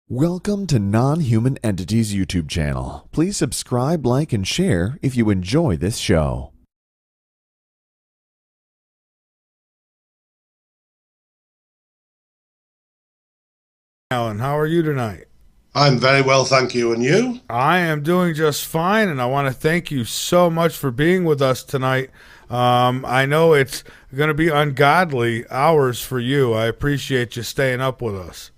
Welcome to Non-Human Entities YouTube channel. Please subscribe, like, and share if you enjoy this show. Alan, how are you tonight? I'm very well, thank you. And you? I am doing just fine, and I want to thank you so much for being with us tonight. I know it's going to be ungodly hours for you. I appreciate you staying up with us.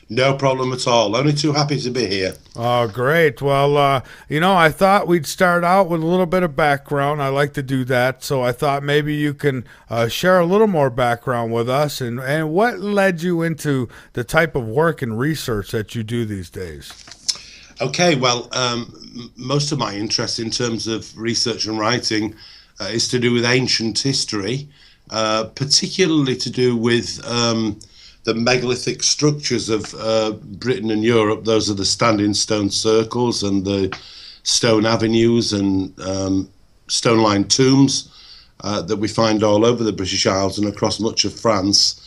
No problem at all. Only too happy to be here. Oh, great. Well, I thought we'd start out with a little bit of background. I like to do that, so I thought maybe you can share a little more background with us and what led you into the type of work and research that you do these days. Okay, well, most of my interest in terms of research and writing is to do with ancient history, particularly to do with the megalithic structures of Britain and Europe. Those are the standing stone circles and the stone avenues and stone-lined tombs that we find all over the British Isles and across much of France.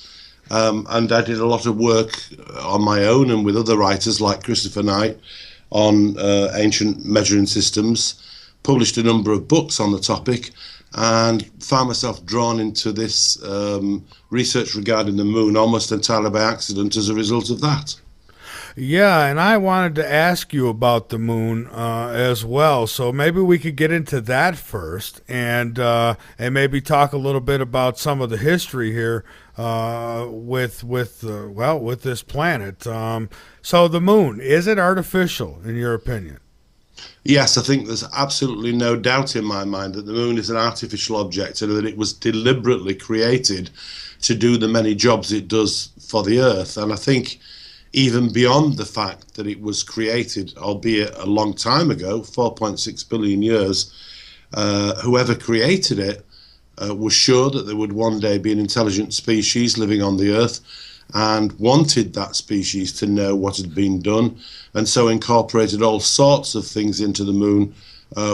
And I did a lot of work on my own and with other writers like Christopher Knight on ancient measuring systems, published a number of books on the topic, and found myself drawn into this research regarding the moon almost entirely by accident as a result of that. Yeah, and I wanted to ask you about the moon as well. So maybe we could get into that first, and maybe talk a little bit about some of the history here with this planet. So the moon, is it artificial in your opinion? Yes, I think there's absolutely no doubt in my mind that the moon is an artificial object and that it was deliberately created to do the many jobs it does for the Earth. And I think even beyond the fact that it was created, albeit a long time ago, 4.6 billion years, whoever created it was sure that there would one day be an intelligent species living on the Earth and wanted that species to know what had been done, and so incorporated all sorts of things into the moon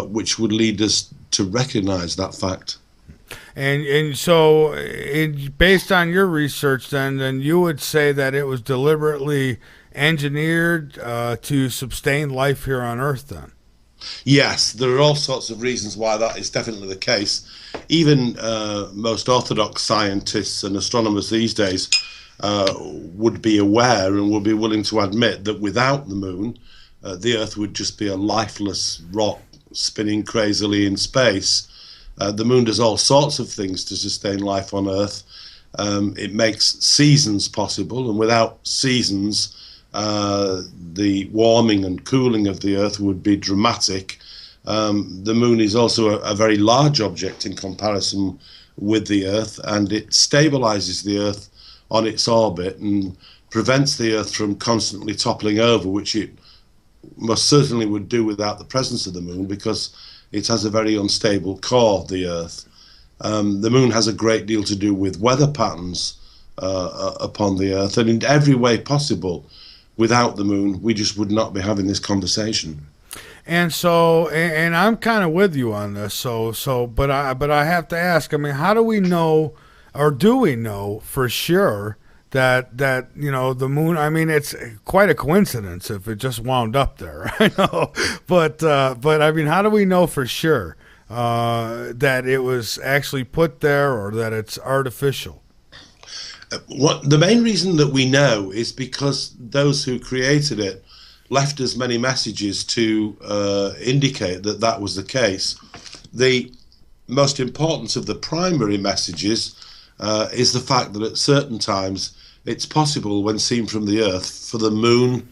which would lead us to recognize that fact. Based on your research, then you would say that it was deliberately engineered to sustain life here on Earth. Then, Yes, there are all sorts of reasons why that is definitely the case. Even most orthodox scientists and astronomers these days would be aware and would be willing to admit that without the moon, the Earth would just be a lifeless rock spinning crazily in space. The moon does all sorts of things to sustain life on Earth. It makes seasons possible, and without seasons, the warming and cooling of the Earth would be dramatic. The moon is also a very large object in comparison with the Earth, and it stabilizes the Earth on its orbit and prevents the Earth from constantly toppling over, which it most certainly would do without the presence of the moon, because it has a very unstable core, the Earth. The moon has a great deal to do with weather patterns upon the Earth, and in every way possible, without the moon, we just would not be having this conversation. and I'm kind of with you on this. But I have to ask. I mean, how do we know, or do we know for sure that the moon? I mean, it's quite a coincidence if it just wound up there. I know, but I mean, how do we know for sure that it was actually put there or that it's artificial? What the main reason that we know is because those who created it left us many messages to indicate that that was the case. The most important of the primary messages is the fact that at certain times it's possible, when seen from the Earth, for the moon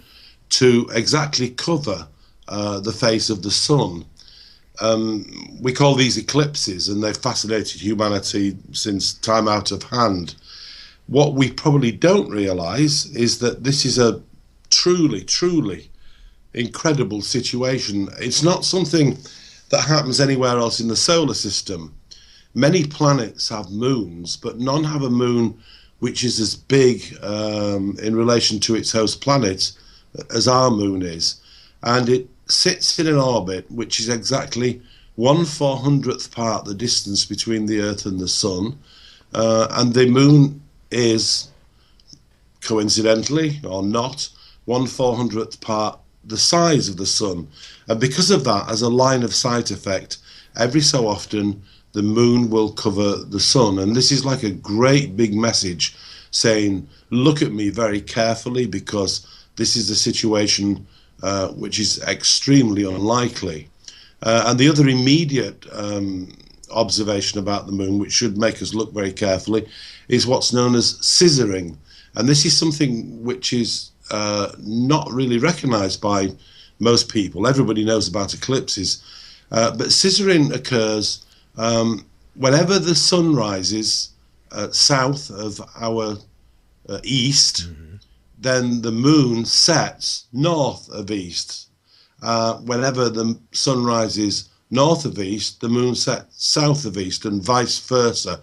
to exactly cover the face of the sun. We call these eclipses, and they've fascinated humanity since time out of hand. What we probably don't realise is that this is a truly, truly incredible situation. It's not something that happens anywhere else in the solar system. Many planets have moons, but none have a moon which is as big in relation to its host planet as our moon is. And it sits in an orbit which is exactly 1/400th part the distance between the Earth and the Sun. And the moon is, coincidentally or not, 1/400th part the size of the sun. And because of that, as a line of sight effect, every so often the moon will cover the sun. And this is like a great big message saying, look at me very carefully, because this is a situation which is extremely unlikely. And the other immediate observation about the moon, which should make us look very carefully, is what's known as scissoring. And this is something which is not really recognized by most people. Everybody knows about eclipses, but scissoring occurs whenever the sun rises south of our east, then the moon sets north of east. Whenever the sun rises north of east, the moon sets south of east, and vice versa,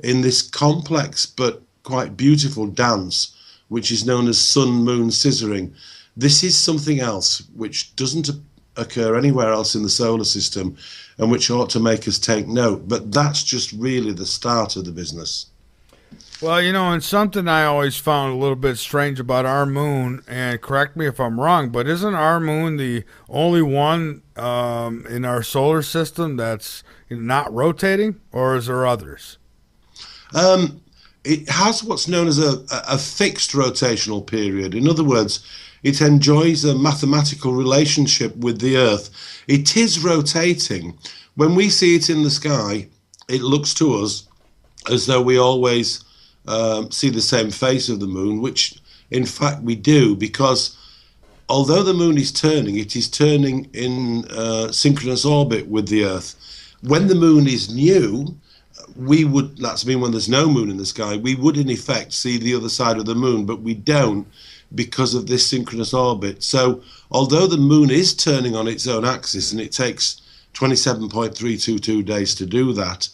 in this complex but quite beautiful dance, which is known as sun-moon scissoring. This is something else which doesn't occur anywhere else in the solar system, and which ought to make us take note. But that's just really the start of the business. Well, you know, and something I always found a little bit strange about our moon, and correct me if I'm wrong, but isn't our moon the only one in our solar system that's not rotating, or is there others? It has what's known as a fixed rotational period. In other words, it enjoys a mathematical relationship with the Earth. It is rotating. When we see it in the sky, it looks to us as though we always see the same face of the moon, which in fact we do, because although the moon is turning, it is turning in synchronous orbit with the Earth. When the moon is new, we would, that's mean when there's no moon in the sky, we would in effect see the other side of the moon, but we don't, because of this synchronous orbit. So although the moon is turning on its own axis, and it takes 27.322 days to do that,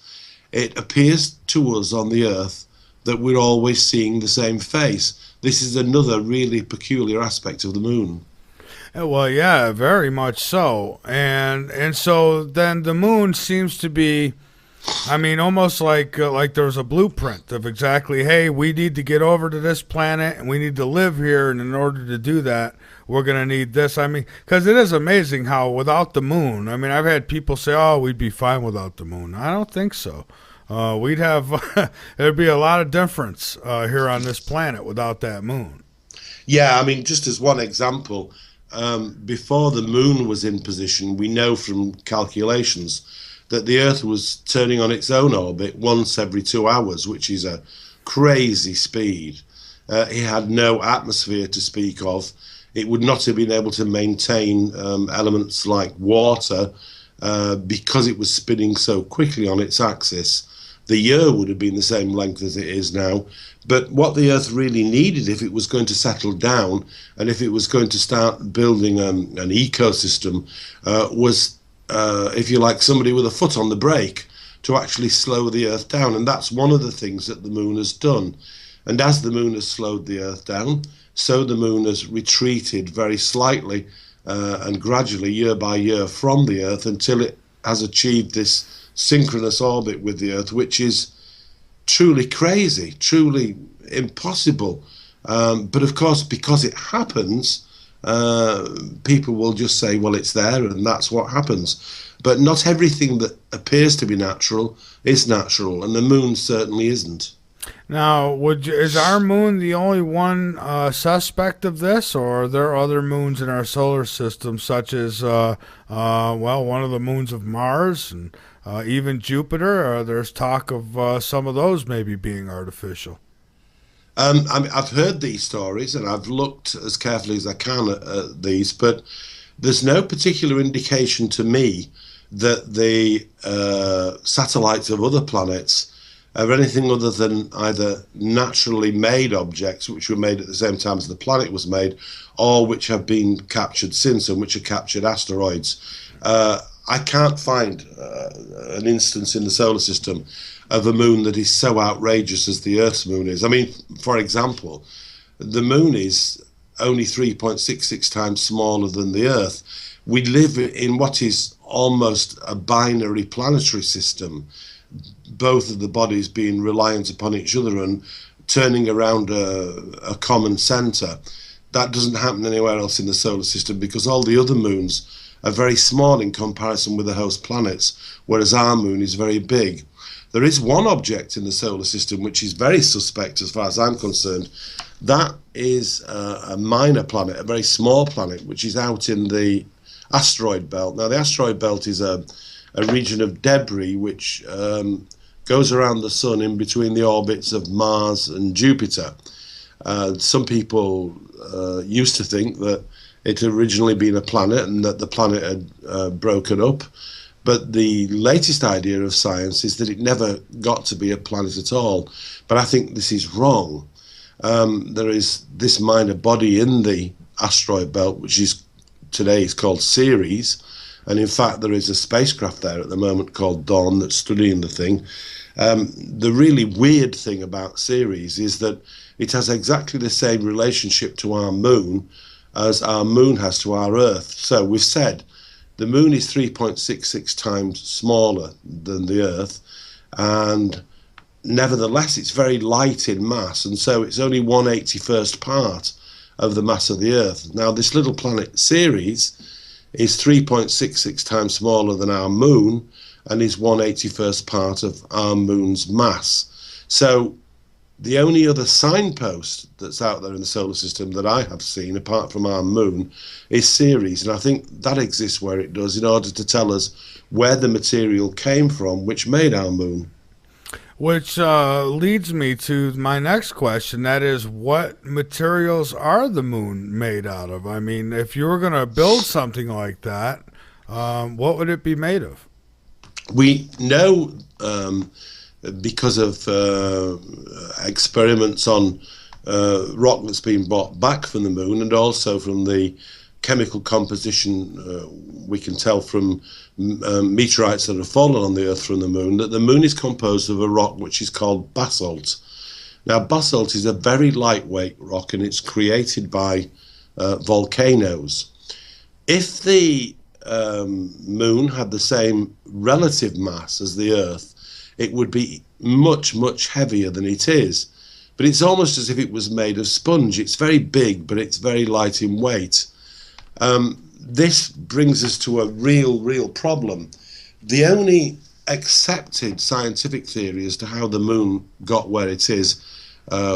it appears to us on the Earth that we're always seeing the same face. This is another really peculiar aspect of the moon. Well, yeah, very much so. And so then the moon seems to be, I mean, almost like there's a blueprint of exactly, hey, we need to get over to this planet and we need to live here, and in order to do that, we're going to need this. I mean, because it is amazing how without the moon, I mean, I've had people say, oh, we'd be fine without the moon. I don't think so. We'd have, there'd be a lot of difference here on this planet without that moon. Yeah, I mean, just as one example, before the moon was in position, we know from calculations that the Earth was turning on its own orbit once every 2 hours, which is a crazy speed. It had no atmosphere to speak of. It would not have been able to maintain elements like water because it was spinning so quickly on its axis. The year would have been the same length as it is now. But what the Earth really needed, if it was going to settle down and if it was going to start building an ecosystem, was, if you like, somebody with a foot on the brake to actually slow the Earth down. And that's one of the things that the moon has done. And as the moon has slowed the Earth down, so the moon has retreated very slightly and gradually, year by year, from the Earth until it has achieved this synchronous orbit with the Earth, which is truly crazy, truly impossible. But of course, because it happens, people will just say, well, it's there, and that's what happens. But not everything that appears to be natural is natural, and the moon certainly isn't. Now, is our moon the only one suspect of this, or are there other moons in our solar system, such as, well, one of the moons of Mars and even Jupiter? There's talk of some of those maybe being artificial. I mean, I've heard these stories, and I've looked as carefully as I can at these, but there's no particular indication to me that the satellites of other planets are anything other than either naturally made objects, which were made at the same time as the planet was made, or which have been captured since, and which are captured asteroids. I can't find an instance in the solar system of a moon that is so outrageous as the Earth's moon is. I mean, for example, the moon is only 3.66 times smaller than the Earth. We live in what is almost a binary planetary system, both of the bodies being reliant upon each other and turning around a common centre. that doesn't happen anywhere else in the solar system because all the other moons are very small in comparison with the host planets, whereas our moon is very big. There is one object in the solar system which is very suspect as far as I'm concerned. That is a minor planet, a very small planet, which is out in the asteroid belt. Now, the asteroid belt is a region of debris which goes around the sun in between the orbits of Mars and Jupiter. Some people used to think that it had originally been a planet and that the planet had broken up. But the latest idea of science is that it never got to be a planet at all. But I think this is wrong. There is this minor body in the asteroid belt, which is today is called Ceres. And in fact, there is a spacecraft there at the moment called Dawn that's studying the thing. The really weird thing about Ceres is that it has exactly the same relationship to our moon as our moon has to our Earth. So we've said the moon is 3.66 times smaller than the Earth, and nevertheless it's very light in mass, and so it's only 1/81st part of the mass of the Earth. Now, this little planet Ceres is 3.66 times smaller than our moon and is 1/81st part of our moon's mass. So the only other signpost that's out there in the solar system that I have seen, apart from our moon, is Ceres. And I think that exists where it does in order to tell us where the material came from which made our moon. Which leads me to my next question. That is, what materials are the moon made out of? I mean, if you were going to build something like that, what would it be made of? We know because of experiments on rock that's been brought back from the moon, and also from the chemical composition we can tell from meteorites that have fallen on the Earth from the moon, that the moon is composed of a rock which is called basalt. Now, basalt is a very lightweight rock, and it's created by volcanoes. If the moon had the same relative mass as the Earth, it would be much, much heavier than it is. But it's almost as if it was made of sponge. It's very big, but it's very light in weight. This brings us to a real problem. The only accepted scientific theory as to how the moon got where it is,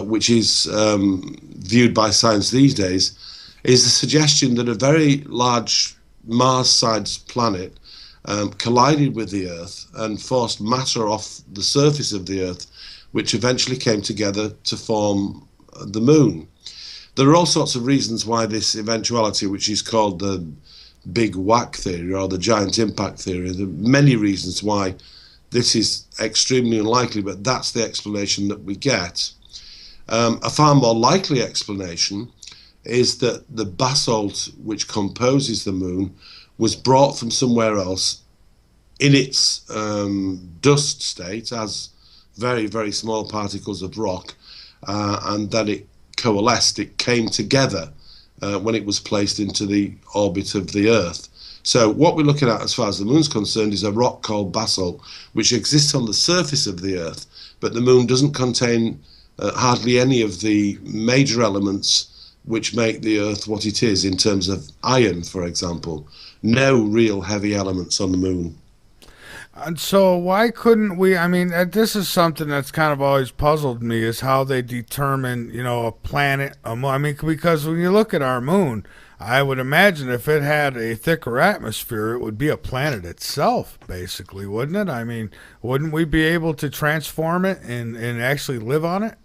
which is viewed by science these days, is the suggestion that a very large Mars-sized planet collided with the Earth and forced matter off the surface of the Earth, which eventually came together to form the moon. There are all sorts of reasons why this eventuality, which is called the Big Whack theory or the giant impact theory, there are many reasons why this is extremely unlikely, but that's the explanation that we get. A far more likely explanation is that the basalt which composes the moon was brought from somewhere else in its dust state as very, very small particles of rock, and that it coalesced, it came together when it was placed into the orbit of the Earth. So what we're looking at as far as the moon's concerned is a rock called basalt, which exists on the surface of the Earth, but the moon doesn't contain hardly any of the major elements which make the Earth what it is in terms of iron, for example. No real heavy elements on the moon. And so why couldn't we, I mean, this is something that's kind of always puzzled me, is how they determine, you know, a planet, I mean, because when you look at our moon, I would imagine if it had a thicker atmosphere, it would be a planet itself, basically, wouldn't it? I mean, wouldn't we be able to transform it and actually live on it?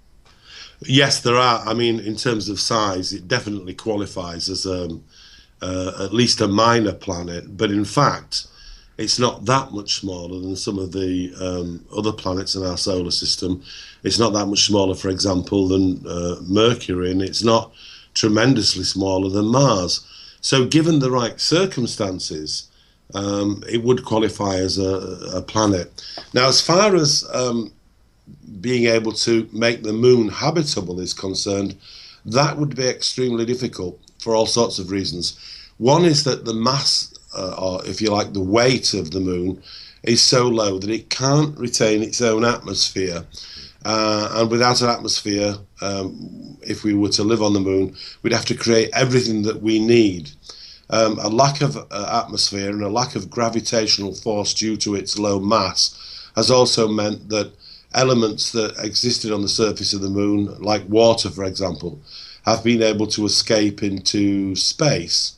Yes, there are. I mean, in terms of size, it definitely qualifies as at least a minor planet, but in fact, it's not that much smaller than some of the other planets in our solar system. It's not that much smaller, for example, than Mercury, and it's not tremendously smaller than Mars. So given the right circumstances, it would qualify as a planet. Now, as far as being able to make the moon habitable is concerned, that would be extremely difficult for all sorts of reasons. One is that the mass, or if you like, the weight of the moon is so low that it can't retain its own atmosphere. And without an atmosphere, if we were to live on the moon, we'd have to create everything that we need. A lack of atmosphere and a lack of gravitational force due to its low mass has also meant that elements that existed on the surface of the moon, like water, for example, have been able to escape into space.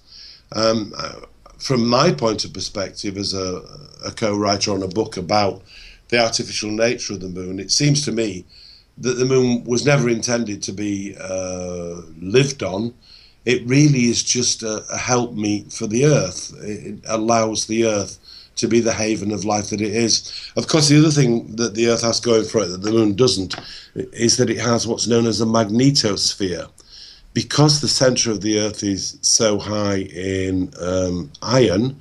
From my point of perspective as a co-writer on a book about the artificial nature of the moon, it seems to me that the moon was never intended to be lived on. It really is just a helpmeet for the Earth. It allows the Earth to be the haven of life that it is. Of course, the other thing that the Earth has going for it that the moon doesn't is that it has what's known as a magnetosphere. Because the centre of the Earth is so high in iron,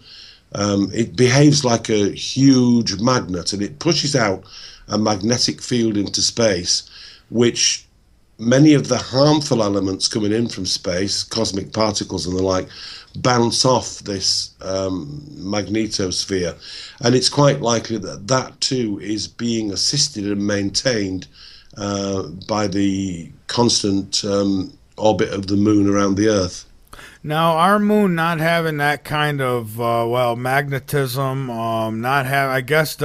it behaves like a huge magnet, and it pushes out a magnetic field into space, which many of the harmful elements coming in from space, cosmic particles and the like, bounce off this magnetosphere. And it's quite likely that that too is being assisted and maintained by the constant orbit of the moon around the Earth. Now, our moon not having that kind of magnetism, not have, I guess,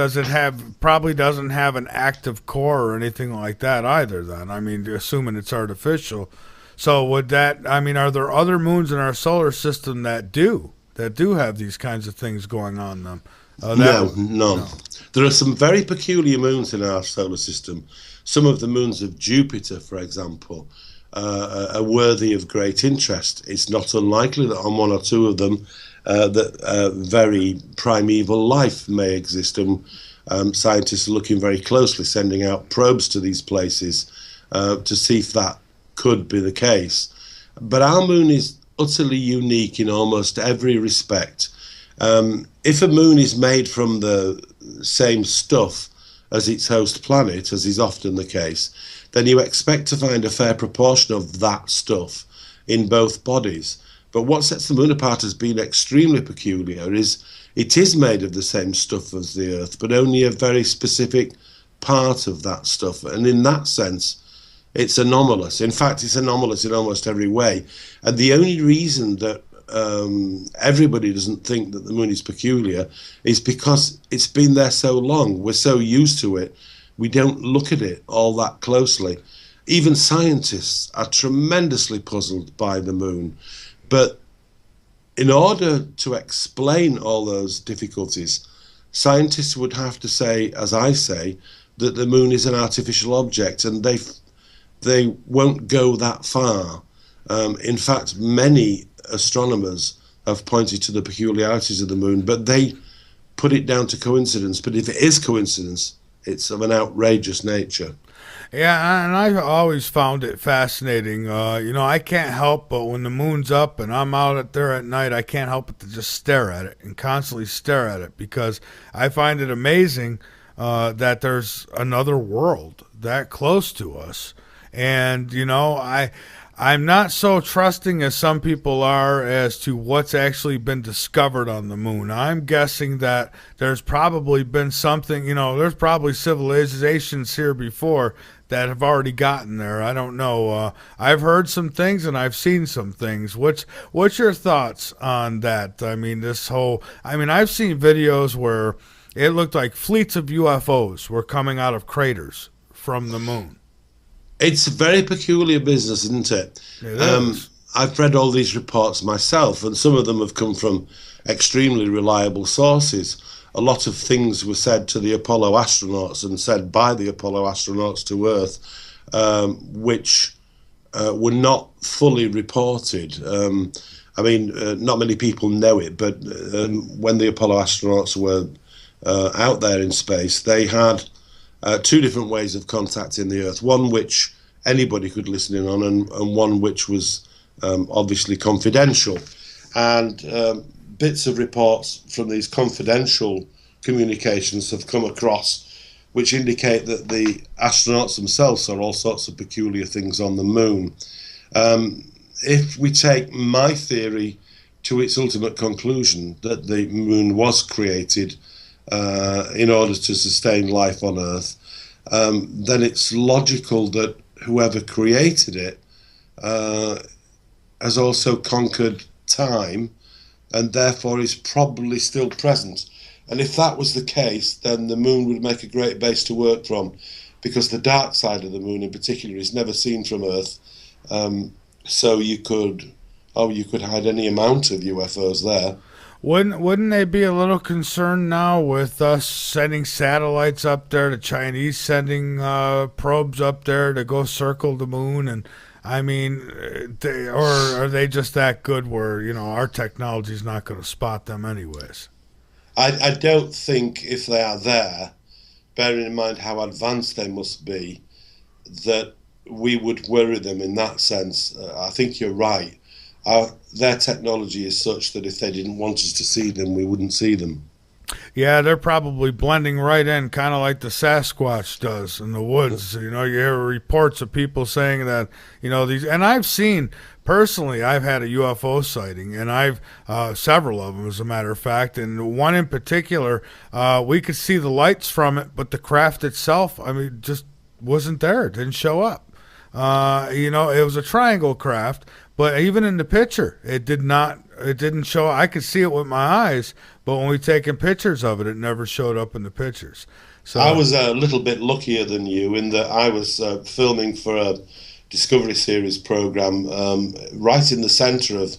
probably doesn't have an active core or anything like that either. Then, I mean, assuming it's artificial. So would that? I mean, are there other moons in our solar system that do have these kinds of things going on them? No. There are some very peculiar moons in our solar system. Some of the moons of Jupiter, for example, are worthy of great interest. It's not unlikely that on one or two of them that very primeval life may exist, and scientists are looking very closely, sending out probes to these places to see if that could be the case. But our moon is utterly unique in almost every respect. If a moon is made from the same stuff as its host planet, as is often the case, then you expect to find a fair proportion of that stuff in both bodies. But what sets the moon apart as being extremely peculiar is it is made of the same stuff as the Earth, but only a very specific part of that stuff. And in that sense, it's anomalous. In fact, it's anomalous in almost every way. And the only reason that everybody doesn't think that the moon is peculiar is because it's been there so long. We're so used to it. We don't look at it all that closely. Even scientists are tremendously puzzled by the moon. But in order to explain all those difficulties, scientists would have to say, as I say, that the moon is an artificial object, and they won't go that far. In fact, many astronomers have pointed to the peculiarities of the moon, but they put it down to coincidence. But if it is coincidence, it's of an outrageous nature. Yeah, and I've always found it fascinating. I can't help but when the moon's up and I'm out there at night, I can't help but to just stare at it and constantly stare at it, because I find it amazing that there's another world that close to us. And, I'm not so trusting as some people are as to what's actually been discovered on the moon. I'm guessing that there's probably been something, there's probably civilizations here before that have already gotten there. I don't know. I've heard some things and I've seen some things. What's your thoughts on that? I mean, I've seen videos where it looked like fleets of UFOs were coming out of craters from the moon. It's a very peculiar business, isn't it? It is. I've read all these reports myself, and some of them have come from extremely reliable sources. A lot of things were said to the Apollo astronauts and said by the Apollo astronauts to Earth, which were not fully reported. Not many people know it, but when the Apollo astronauts were out there in space, they had two different ways of contacting the Earth, one which anybody could listen in on, and one which was obviously confidential. And bits of reports from these confidential communications have come across which indicate that the astronauts themselves saw all sorts of peculiar things on the moon. If we take my theory to its ultimate conclusion, that the moon was created in order to sustain life on Earth, then it's logical that whoever created it has also conquered time and therefore is probably still present. And if that was the case, then the moon would make a great base to work from, because the dark side of the moon in particular is never seen from Earth. So you could hide any amount of UFOs there. Wouldn't they be a little concerned now with us sending satellites up there, the Chinese sending probes up there to go circle the moon? And I mean, or are they just that good where, our technology's not going to spot them anyways? I don't think if they are there, bearing in mind how advanced they must be, that we would worry them in that sense. I think you're right. Their technology is such that if they didn't want us to see them, we wouldn't see them. Yeah, they're probably blending right in, kind of like the Sasquatch does in the woods. You hear reports of people saying that, these, and I've seen, personally, I've had a UFO sighting, and I've, several of them, as a matter of fact, and one in particular, we could see the lights from it, but the craft itself, just wasn't there. It didn't show up. It was a triangle craft, but even in the picture, it didn't show. I could see it with my eyes, but when we taken pictures of it, it never showed up in the pictures. So I was a little bit luckier than you in that I was filming for a Discovery Series program right in the center of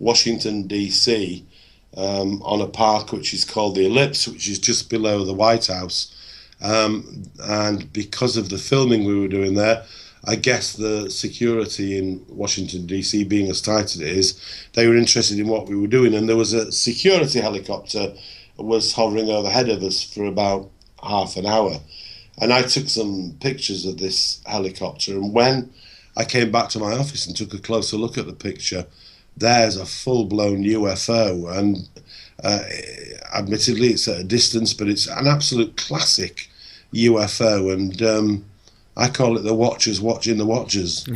Washington, D.C., on a park which is called the Ellipse, which is just below the White House. And because of the filming we were doing there, I guess the security in Washington, D.C., being as tight as it is, they were interested in what we were doing. And there was a security helicopter was hovering overhead of us for about half an hour. And I took some pictures of this helicopter. And when I came back to my office and took a closer look at the picture, there's a full-blown UFO. And admittedly, it's at a distance, but it's an absolute classic UFO. And I call it the Watchers watching the Watchers.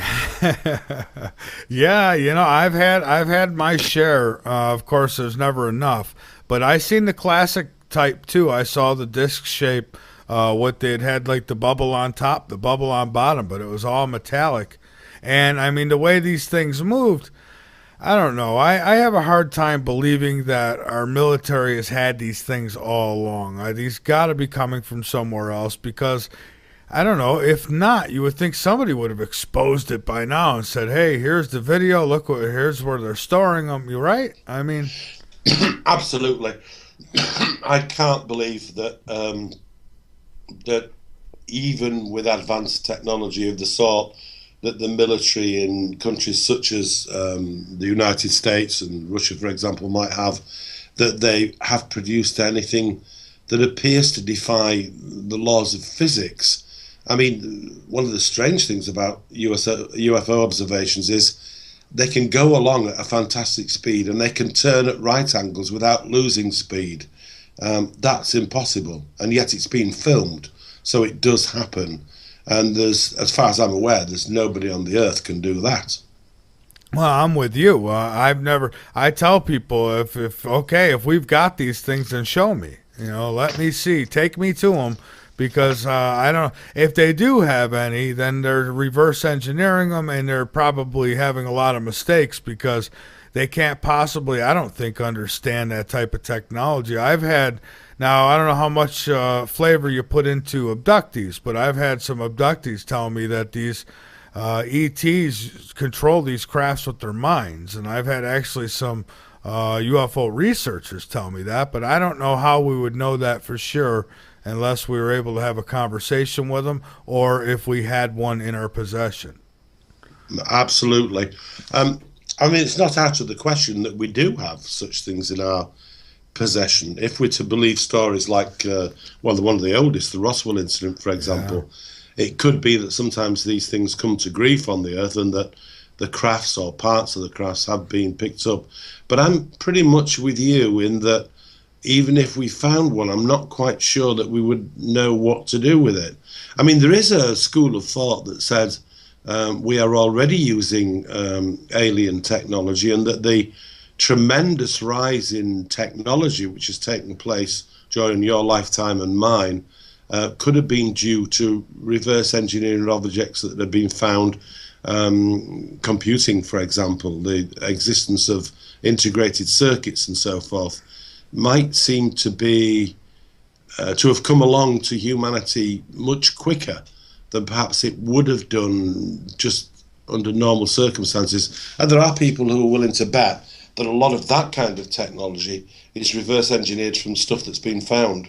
Yeah, I've had my share. Of course, there's never enough, but I seen the classic type too. I saw the disc shape, what they'd had, like the bubble on top, the bubble on bottom, but it was all metallic. And the way these things moved, I don't know. I have a hard time believing that our military has had these things all along. These got to be coming from somewhere else, because I don't know. If not, you would think somebody would have exposed it by now and said, "Hey, here's the video. Look, here's where they're storing them." You right? Absolutely. I can't believe that that even with advanced technology of the sort that the military in countries such as the United States and Russia, for example, might have, that they have produced anything that appears to defy the laws of physics. One of the strange things about UFO observations is they can go along at a fantastic speed and they can turn at right angles without losing speed. That's impossible, and yet it's been filmed, so it does happen. And as far as I'm aware, there's nobody on the earth can do that. Well, I'm with you. I tell people, if we've got these things, then show me. Let me see. Take me to them. Because I don't know, if they do have any, then they're reverse engineering them, and they're probably having a lot of mistakes because they can't possibly, I don't think, understand that type of technology. Now, I don't know how much flavor you put into abductees, but I've had some abductees tell me that these ETs control these crafts with their minds, and I've had actually some UFO researchers tell me that, but I don't know how we would know that for sure unless we were able to have a conversation with them, or if we had one in our possession. Absolutely. It's not out of the question that we do have such things in our possession. If we're to believe stories like, one of the oldest, the Roswell incident, for example, it could be that sometimes these things come to grief on the Earth and that the crafts or parts of the crafts have been picked up. But I'm pretty much with you in that even if we found one, I'm not quite sure that we would know what to do with it. There is a school of thought that says we are already using alien technology, and that the tremendous rise in technology which has taken place during your lifetime and mine could have been due to reverse engineering of objects that have been found, computing, for example, the existence of integrated circuits and so forth, might seem to be to have come along to humanity much quicker than perhaps it would have done just under normal circumstances. And there are people who are willing to bet that a lot of that kind of technology is reverse engineered from stuff that's been found.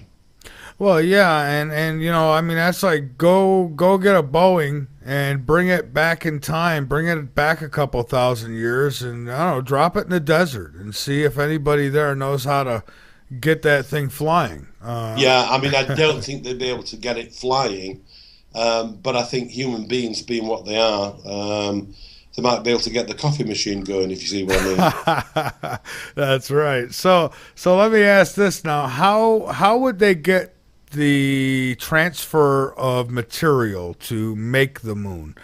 Well, yeah, and you know, I mean, that's like go get a Boeing and bring it back in time, bring it back a couple thousand years, and I don't know, drop it in the desert and see if anybody there knows how to get that thing flying. Yeah, I mean, I don't think they'd be able to get it flying, but I think human beings, being what they are, they might be able to get the coffee machine going, if you see what I mean. That's right. So let me ask this now: how would they get the transfer of material to make the moon?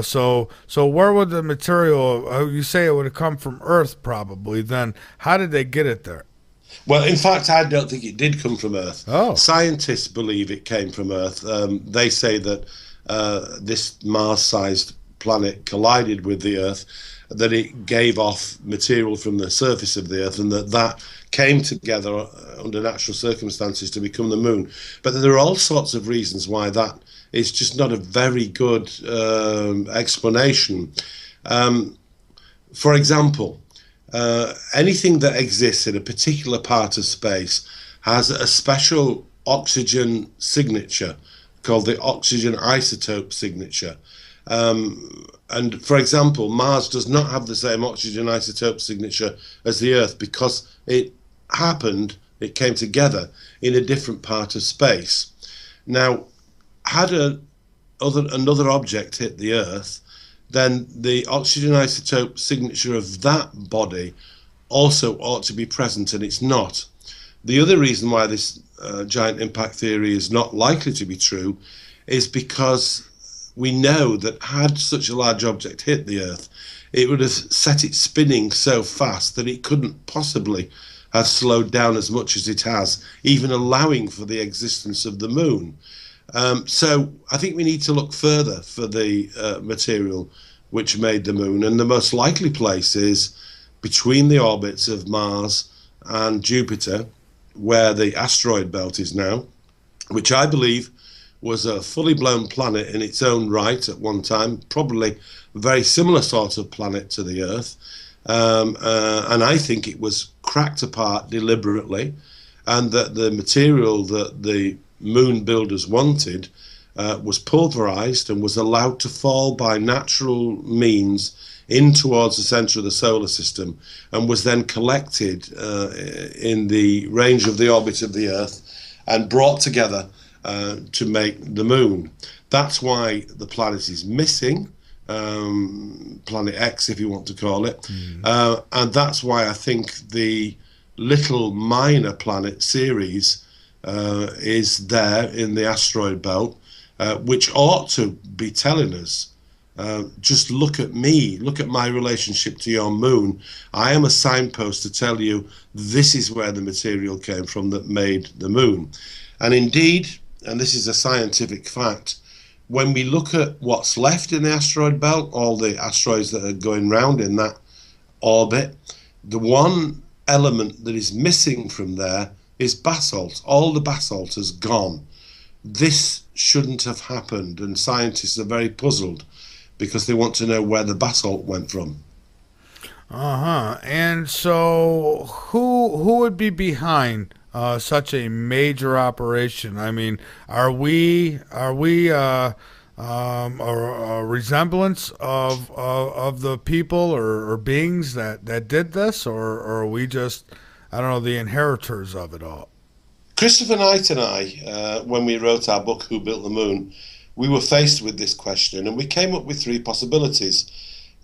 So where would the material? You say it would have come from Earth, probably. Then how did they get it there? Well, in fact, I don't think it did come from Earth. Oh. Scientists believe it came from Earth. They say that this Mars-sized planet collided with the Earth, that it gave off material from the surface of the Earth, and that came together under natural circumstances to become the moon. But there are all sorts of reasons why that is just not a very good explanation. For example, anything that exists in a particular part of space has a special oxygen signature called the oxygen isotope signature. And for example, Mars does not have the same oxygen isotope signature as the Earth because it came together in a different part of space. Now, had another object hit the Earth, then the oxygen isotope signature of that body also ought to be present, and it's not. The other reason why this giant impact theory is not likely to be true is because we know that had such a large object hit the Earth, it would have set it spinning so fast that it couldn't possibly have slowed down as much as it has, even allowing for the existence of the moon. So I think we need to look further for the material which made the moon, and the most likely place is between the orbits of Mars and Jupiter, where the asteroid belt is now, which I believe was a fully blown planet in its own right at one time, probably a very similar sort of planet to the Earth. And I think it was cracked apart deliberately, and that the material that the moon builders wanted was pulverized and was allowed to fall by natural means in towards the center of the solar system, and was then collected in the range of the orbit of the Earth and brought together to make the moon. That's why the planet is missing, Planet X, if you want to call it. And that's why I think the little minor planet series is there in the asteroid belt, which ought to be telling us, just look at me, look at my relationship to your moon. I am a signpost to tell you this is where the material came from that made the moon. And indeed, and this is a scientific fact, when we look at what's left in the asteroid belt, all the asteroids that are going round in that orbit, the one element that is missing from there is basalt. All the basalt has gone. This shouldn't have happened, and scientists are very puzzled because they want to know where the basalt went from. And so who would be behind such a major operation? I mean, are we a resemblance of the people or beings that did this, or are we just, I don't know, the inheritors of it all? Christopher Knight and I, when we wrote our book, Who Built the Moon, we were faced with this question, and we came up with three possibilities.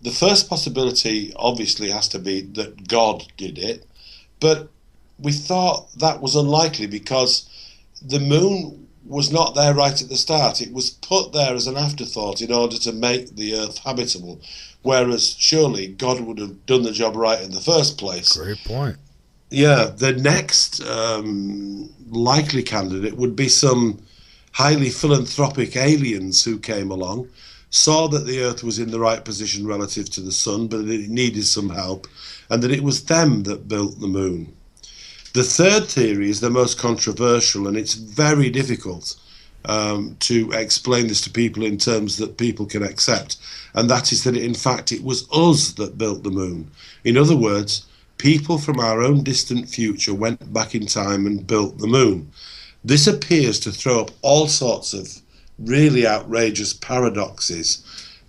The first possibility obviously has to be that God did it, but we thought that was unlikely because the moon was not there right at the start. It was put there as an afterthought in order to make the Earth habitable, whereas surely God would have done the job right in the first place. Great point. Yeah, the next likely candidate would be some highly philanthropic aliens who came along, saw that the Earth was in the right position relative to the sun, but that it needed some help, and that it was them that built the moon. The third theory is the most controversial, and it's very difficult to explain this to people in terms that people can accept, and that is that in fact it was us that built the moon. In other words, people from our own distant future went back in time and built the moon. This appears to throw up all sorts of really outrageous paradoxes,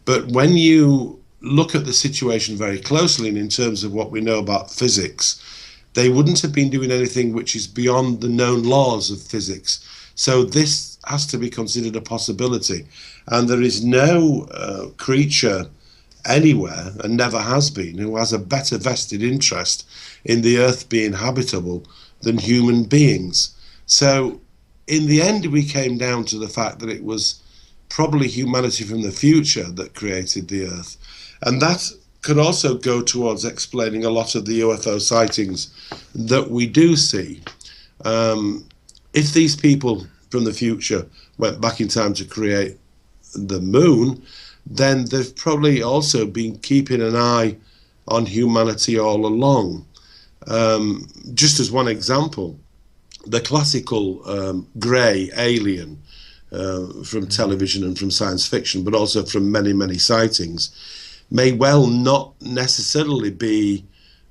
but when you look at the situation very closely and in terms of what we know about physics, they wouldn't have been doing anything which is beyond the known laws of physics. So this has to be considered a possibility, and there is no creature anywhere, and never has been, who has a better vested interest in the Earth being habitable than human beings. So in the end, we came down to the fact that it was probably humanity from the future that created the Earth. And that could also go towards explaining a lot of the UFO sightings that we do see. If these people from the future went back in time to create the moon, then they've probably also been keeping an eye on humanity all along. Just as one example, the classical grey alien from television and from science fiction, but also from many, many sightings, may well not necessarily be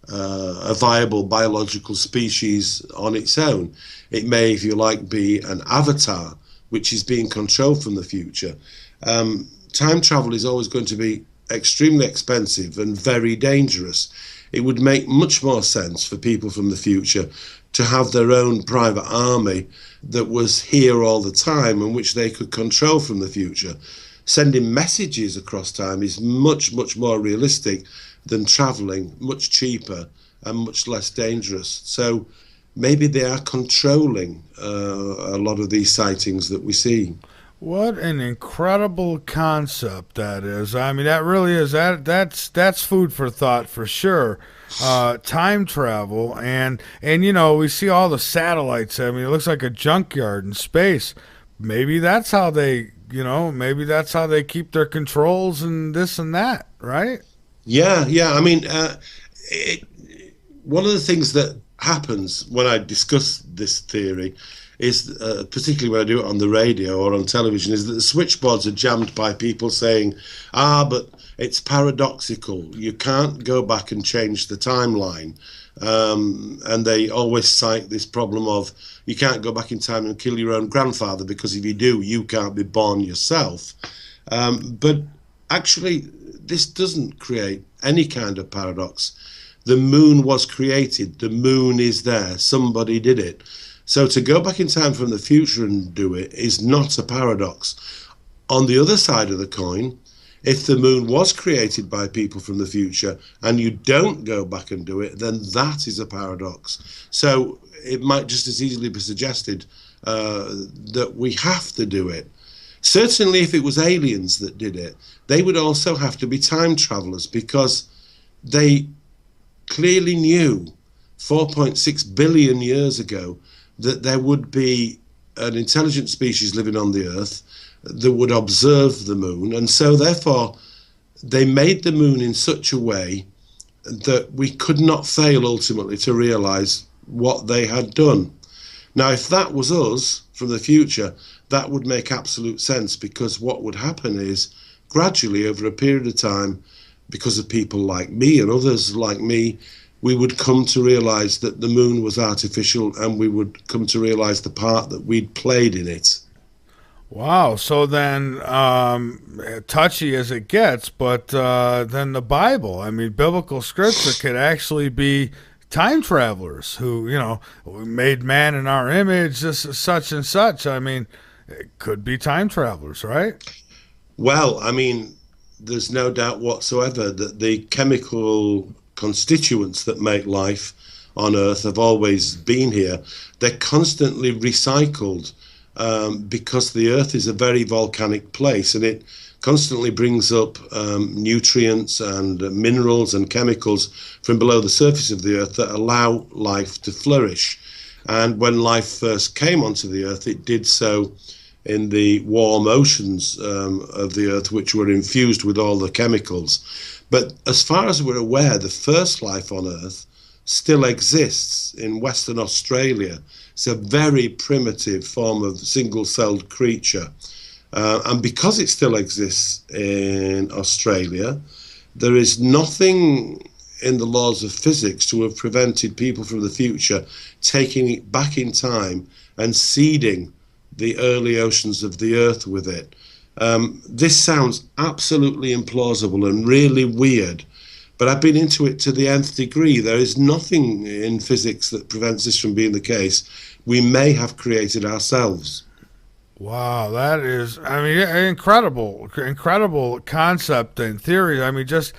a viable biological species on its own. It may, if you like, be an avatar which is being controlled from the future. Time travel is always going to be extremely expensive and very dangerous. It would make much more sense for people from the future to have their own private army that was here all the time and which they could control from the future. Sending messages across time is much, much more realistic than travelling, much cheaper and much less dangerous. So maybe they are controlling a lot of these sightings that we see. What an incredible concept that is. I mean, that really is, that's food for thought for sure. Time travel, and you know, we see all the satellites. I mean, it looks like a junkyard in space. Maybe that's how they, you know, maybe that's how they keep their controls and this and that, right? Yeah. I mean, one of the things that happens when I discuss this theory is, particularly when I do it on the radio or on television, is that the switchboards are jammed by people saying, but it's paradoxical. You can't go back and change the timeline. And they always cite this problem of you can't go back in time and kill your own grandfather, because if you do, you can't be born yourself. But actually, this doesn't create any kind of paradox. The moon was created. The moon is there. Somebody did it. So to go back in time from the future and do it is not a paradox. On the other side of the coin, if the moon was created by people from the future and you don't go back and do it, then that is a paradox. So it might just as easily be suggested that we have to do it. Certainly if it was aliens that did it, they would also have to be time travelers, because they clearly knew 4.6 billion years ago that there would be an intelligent species living on the Earth that would observe the moon, and so therefore they made the moon in such a way that we could not fail ultimately to realise what they had done. Now, if that was us from the future, that would make absolute sense, because what would happen is gradually over a period of time, because of people like me and others like me, we would come to realise that the moon was artificial, and we would come to realise the part that we'd played in it. Wow. So then, touchy as it gets, but then the Bible, I mean, biblical scripture could actually be time travelers who, you know, we made man in our image, this is such and such. I mean, it could be time travelers, right? Well, I mean, there's no doubt whatsoever that the chemical constituents that make life on Earth have always been here. They're constantly recycled because the Earth is a very volcanic place, and it constantly brings up nutrients and minerals and chemicals from below the surface of the Earth that allow life to flourish. And when life first came onto the Earth, it did so in the warm oceans of the Earth, which were infused with all the chemicals. But as far as we're aware, the first life on Earth still exists in Western Australia. It's a very primitive form of single-celled creature. And because it still exists in Australia, there is nothing in the laws of physics to have prevented people from the future taking it back in time and seeding the early oceans of the Earth with it. This sounds absolutely implausible and really weird, but I've been into it to the nth degree. There is nothing in physics that prevents this from being the case. We may have created ourselves. Wow, that is, I mean, incredible concept and theory. I mean, just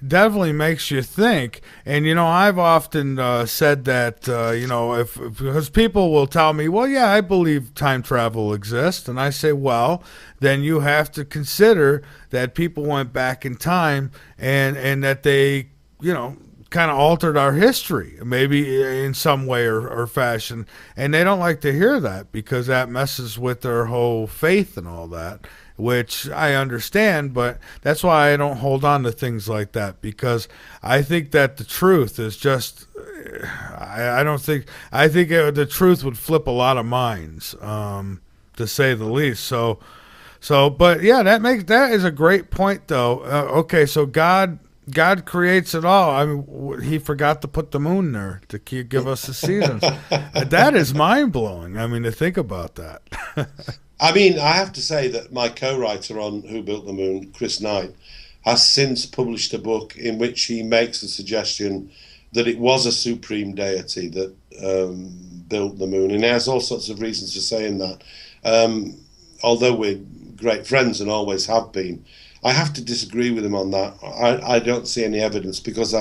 definitely makes you think. And, you know, I've often said that, you know, because people will tell me, well, yeah, I believe time travel exists. And I say, well, then you have to consider that people went back in time and that they, you know, kind of altered our history, maybe in some way or fashion. And they don't like to hear that because that messes with their whole faith and all that, which I understand, but that's why I don't hold on to things like that, because I think that the truth is just, I think the truth would flip a lot of minds, to say the least. So, but yeah, that is a great point though. Okay. So God creates it all. I mean, he forgot to put the moon there to give us the seasons. That is mind blowing. I mean, to think about that. I mean, I have to say that my co-writer on Who Built the Moon, Chris Knight, has since published a book in which he makes the suggestion that it was a supreme deity that built the moon. And he has all sorts of reasons for saying that. Although we're great friends and always have been, I have to disagree with him on that. I don't see any evidence, because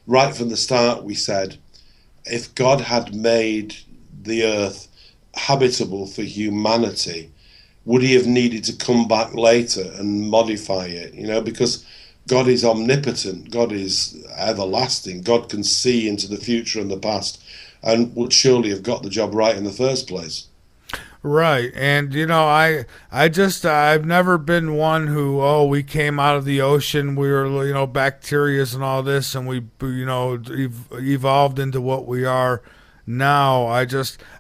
right from the start we said, if God had made the earth habitable for humanity, would he have needed to come back later and modify it? You know, because God is omnipotent, God is everlasting, God can see into the future and the past, and would surely have got the job right in the first place. Right. And, you know, I've never been one who, oh, we came out of the ocean, we were, you know, bacterias and all this, and we, you know, evolved into what we are now. I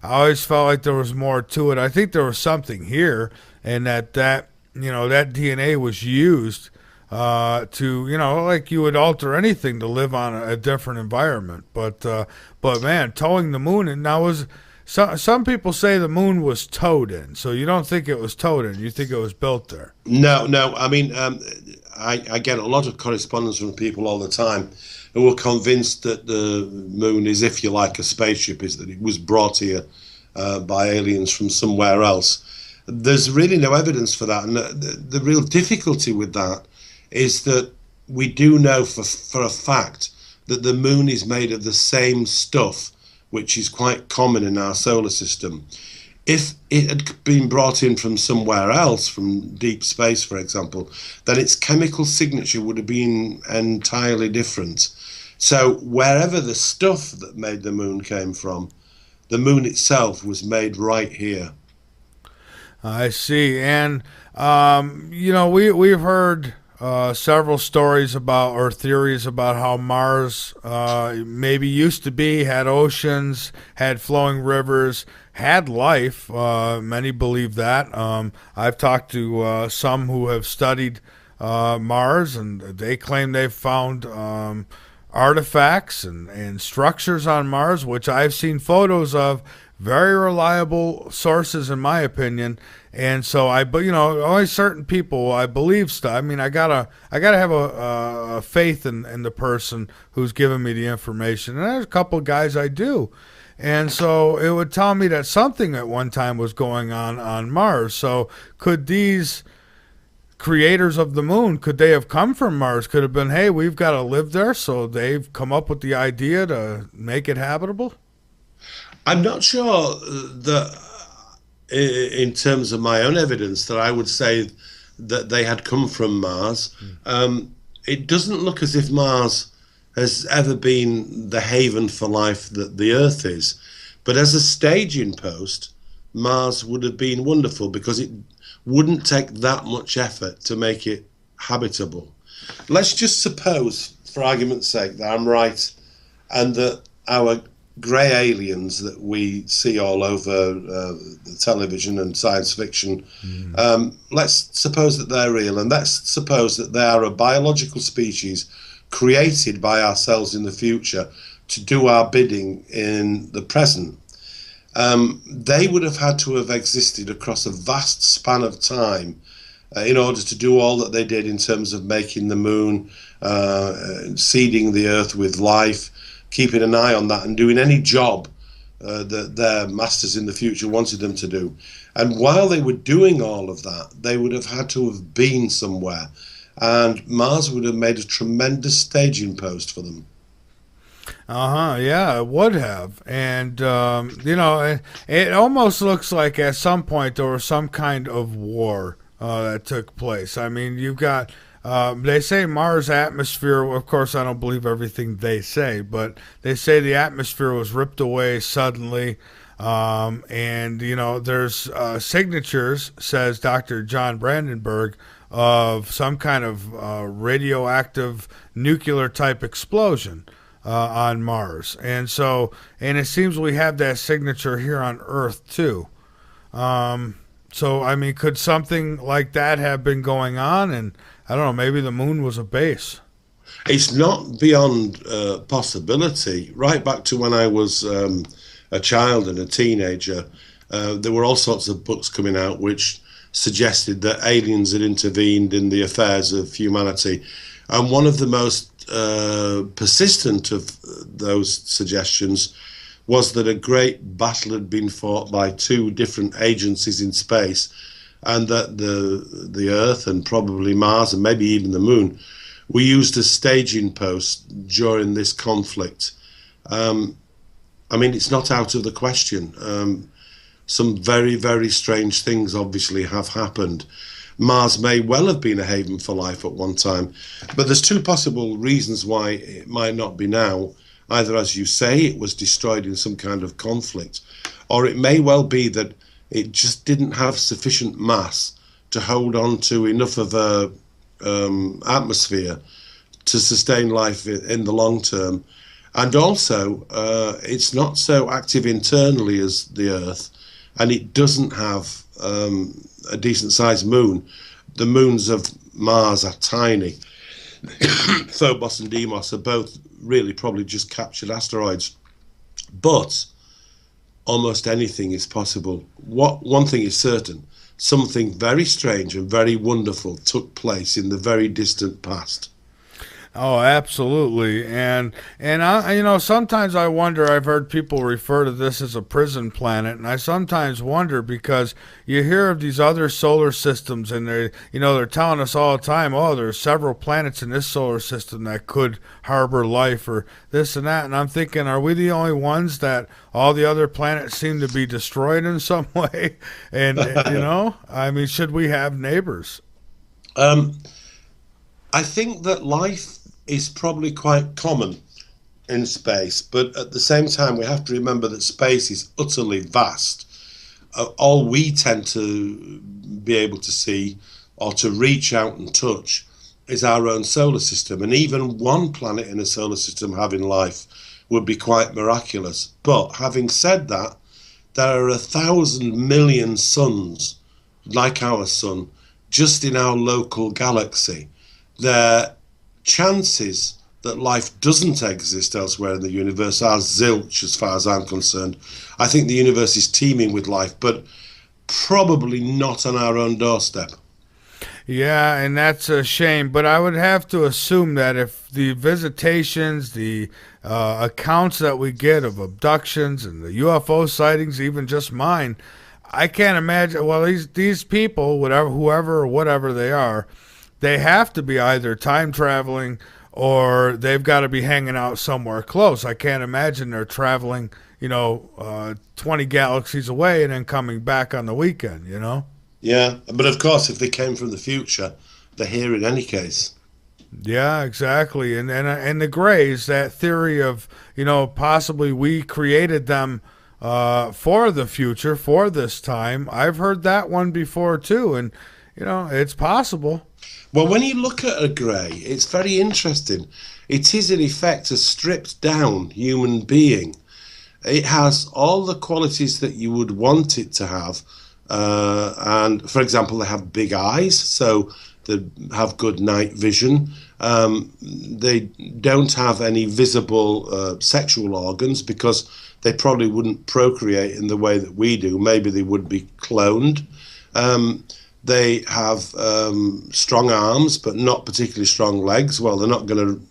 always felt like there was more to it. I think there was something here, and that, you know, that DNA was used to, you know, like you would alter anything to live on a different environment. But man, towing the moon, and now some people say the moon was towed in, so you don't think it was towed in, you think it was built there. No, I mean, I get a lot of correspondence from people all the time who are convinced that the moon is, if you like, a spaceship, is that it was brought here by aliens from somewhere else. There's really no evidence for that, and the real difficulty with that is that we do know for a fact that the moon is made of the same stuff which is quite common in our solar system. If it had been brought in from somewhere else, from deep space, for example, then its chemical signature would have been entirely different. So wherever the stuff that made the moon came from, the moon itself was made right here. I see. And, you know, we've heard several stories about, or theories about, how Mars maybe used to be, had oceans, had flowing rivers, had life. Many believe that. I've talked to some who have studied Mars, and they claim they've found artifacts and structures on Mars, which I've seen photos of. Very reliable sources, in my opinion. And so you know, only certain people I believe stuff. I mean, I gotta have a faith in the person who's giving me the information. And there's a couple of guys I do. And so it would tell me that something at one time was going on Mars. So could these creators of the moon, could they have come from Mars? Could have been, hey, we've got to live there, so they've come up with the idea to make it habitable? I'm not sure that, in terms of my own evidence, that I would say that they had come from Mars. It doesn't look as if Mars has ever been the haven for life that the Earth is. But as a staging post, Mars would have been wonderful because it wouldn't take that much effort to make it habitable. Let's just suppose, for argument's sake, that I'm right and that our grey aliens that we see all over the television and science fiction, let's suppose that they're real, and let's suppose that they are a biological species created by ourselves in the future to do our bidding in the present. They would have had to have existed across a vast span of time in order to do all that they did in terms of making the moon, seeding the earth with life, keeping an eye on that, and doing any job that their masters in the future wanted them to do. And while they were doing all of that, they would have had to have been somewhere, and Mars would have made a tremendous staging post for them. Yeah, it would have. And, it almost looks like at some point there was some kind of war that took place. I mean, you've got, they say Mars' atmosphere, of course, I don't believe everything they say, but they say the atmosphere was ripped away suddenly. There's signatures, says Dr. John Brandenburg, of some kind of radioactive nuclear type explosion on Mars. And it seems we have that signature here on Earth too. I mean, could something like that have been going on? And I don't know, maybe the moon was a base. It's not beyond possibility. Right back to when I was a child and a teenager, there were all sorts of books coming out which suggested that aliens had intervened in the affairs of humanity. And one of the most persistent of those suggestions was that a great battle had been fought by two different agencies in space, and that the Earth and probably Mars and maybe even the Moon were used as staging posts during this conflict. I mean, it's not out of the question. Some very, very strange things obviously have happened. Mars may well have been a haven for life at one time, but there's two possible reasons why it might not be now. Either, as you say, it was destroyed in some kind of conflict, or it may well be that it just didn't have sufficient mass to hold on to enough of a atmosphere to sustain life in the long term. And also, it's not so active internally as the Earth, and it doesn't have a decent-sized moon. The moons of Mars are tiny. Phobos and Deimos are both really probably just captured asteroids. But almost anything is possible. One thing is certain: something very strange and very wonderful took place in the very distant past. Oh, absolutely. And sometimes I wonder, I've heard people refer to this as a prison planet, and I sometimes wonder because you hear of these other solar systems and they're telling us all the time, oh, there's several planets in this solar system that could harbor life or this and that. And I'm thinking, are we the only ones that all the other planets seem to be destroyed in some way? And, I mean, should we have neighbors? I think that life is probably quite common in space, but at the same time we have to remember that space is utterly vast. All we tend to be able to see or to reach out and touch is our own solar system, and even one planet in a solar system having life would be quite miraculous. But having said that, there are 1,000 million suns like our sun just in our local galaxy. Their chances that life doesn't exist elsewhere in the universe are zilch as far as I'm concerned. I think the universe is teeming with life, but probably not on our own doorstep. Yeah, and that's a shame. But I would have to assume that if the visitations, the accounts that we get of abductions and the UFO sightings, even just mine, I can't imagine. Well, these people, whoever or whatever they are, they have to be either time traveling or they've got to be hanging out somewhere close. I can't imagine they're traveling, 20 galaxies away and then coming back on the weekend, Yeah, but of course, if they came from the future, they're here in any case. Yeah, exactly. And the Greys, that theory of, possibly we created them for the future, for this time. I've heard that one before too, and it's possible. Well, when you look at a grey, it's very interesting. It is, in effect, a stripped down human being. It has all the qualities that you would want it to have. And, for example, they have big eyes, so they have good night vision. They don't have any visible sexual organs because they probably wouldn't procreate in the way that we do. Maybe they would be cloned. They have strong arms, but not particularly strong legs. Well, they're not going to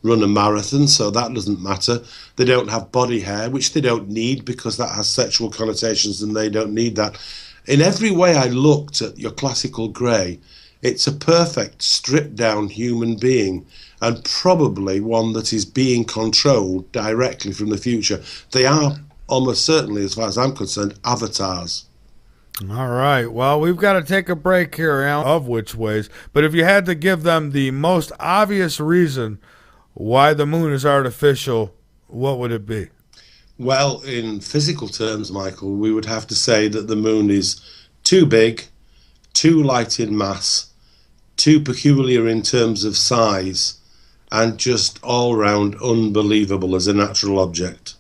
run a marathon, so that doesn't matter. They don't have body hair, which they don't need because that has sexual connotations and they don't need that. In every way I looked at your classical grey, it's a perfect stripped down human being, and probably one that is being controlled directly from the future. They are almost certainly, as far as I'm concerned, avatars. All right. Well, we've got to take a break here, Alan, of which ways. But if you had to give them the most obvious reason why the moon is artificial, what would it be? Well, in physical terms, Michael, we would have to say that the moon is too big, too light in mass, too peculiar in terms of size, and just all round unbelievable as a natural object.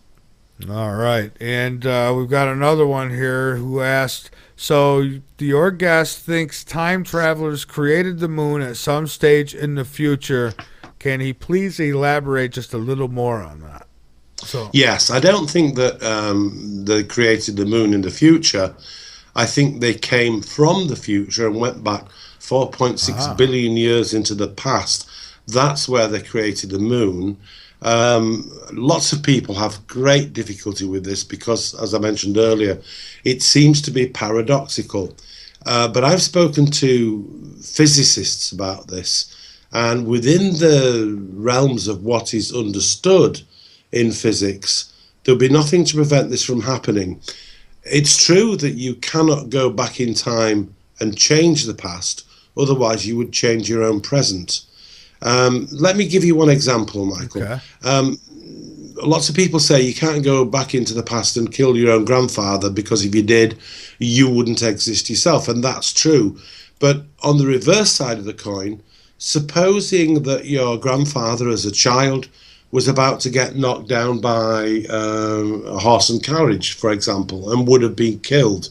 All right. And we've got another one here who asked, so your guest thinks time travelers created the moon at some stage in the future. Can he please elaborate just a little more on that? Yes, I don't think that they created the moon in the future. I think they came from the future and went back 4.6 billion years into the past. That's where they created the moon. Lots of people have great difficulty with this because, as I mentioned earlier, it seems to be paradoxical. But I've spoken to physicists about this, and within the realms of what is understood in physics, there'll be nothing to prevent this from happening. It's true that you cannot go back in time and change the past, otherwise you would change your own present. Let me give you one example, Michael. Okay. Lots of people say you can't go back into the past and kill your own grandfather because if you did, you wouldn't exist yourself, and that's true. But on the reverse side of the coin, supposing that your grandfather as a child was about to get knocked down by a horse and carriage, for example, and would have been killed,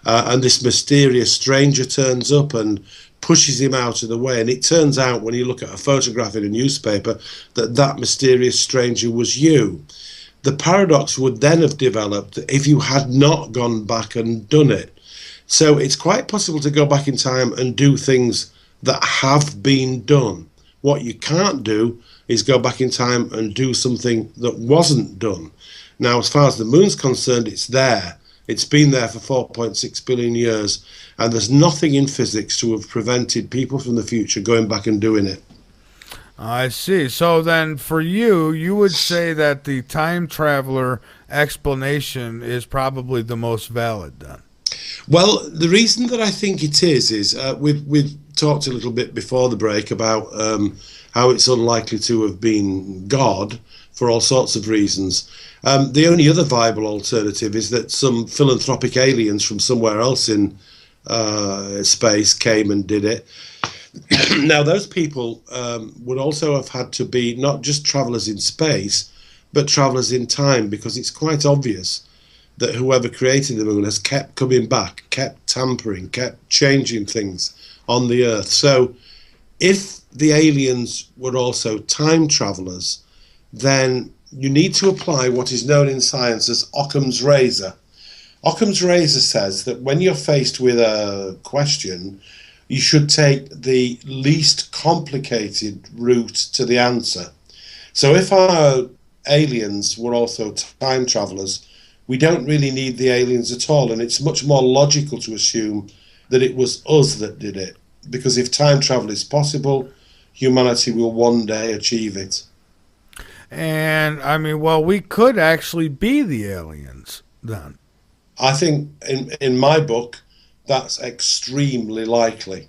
and this mysterious stranger turns up and pushes him out of the way, and it turns out when you look at a photograph in a newspaper that that mysterious stranger was you. The paradox would then have developed if you had not gone back and done it. So it's quite possible to go back in time and do things that have been done. What you can't do is go back in time and do something that wasn't done. Now, as far as the moon's concerned, it's there. It's been there for 4.6 billion years, and there's nothing in physics to have prevented people from the future going back and doing it. I see. So then for you would say that the time traveler explanation is probably the most valid then? Well, the reason that I think it is we've talked a little bit before the break about how it's unlikely to have been God for all sorts of reasons. The only other viable alternative is that some philanthropic aliens from somewhere else in space came and did it. Now, those people would also have had to be not just travelers in space, but travelers in time, because it's quite obvious that whoever created the moon has kept coming back, kept tampering, kept changing things on the Earth. So if the aliens were also time travelers, then you need to apply what is known in science as Occam's razor. Occam's razor says that when you're faced with a question, you should take the least complicated route to the answer. So if our aliens were also time travelers, we don't really need the aliens at all, and it's much more logical to assume that it was us that did it, because if time travel is possible, humanity will one day achieve it. And I mean, well, we could actually be the aliens then. I think in my book, that's extremely likely.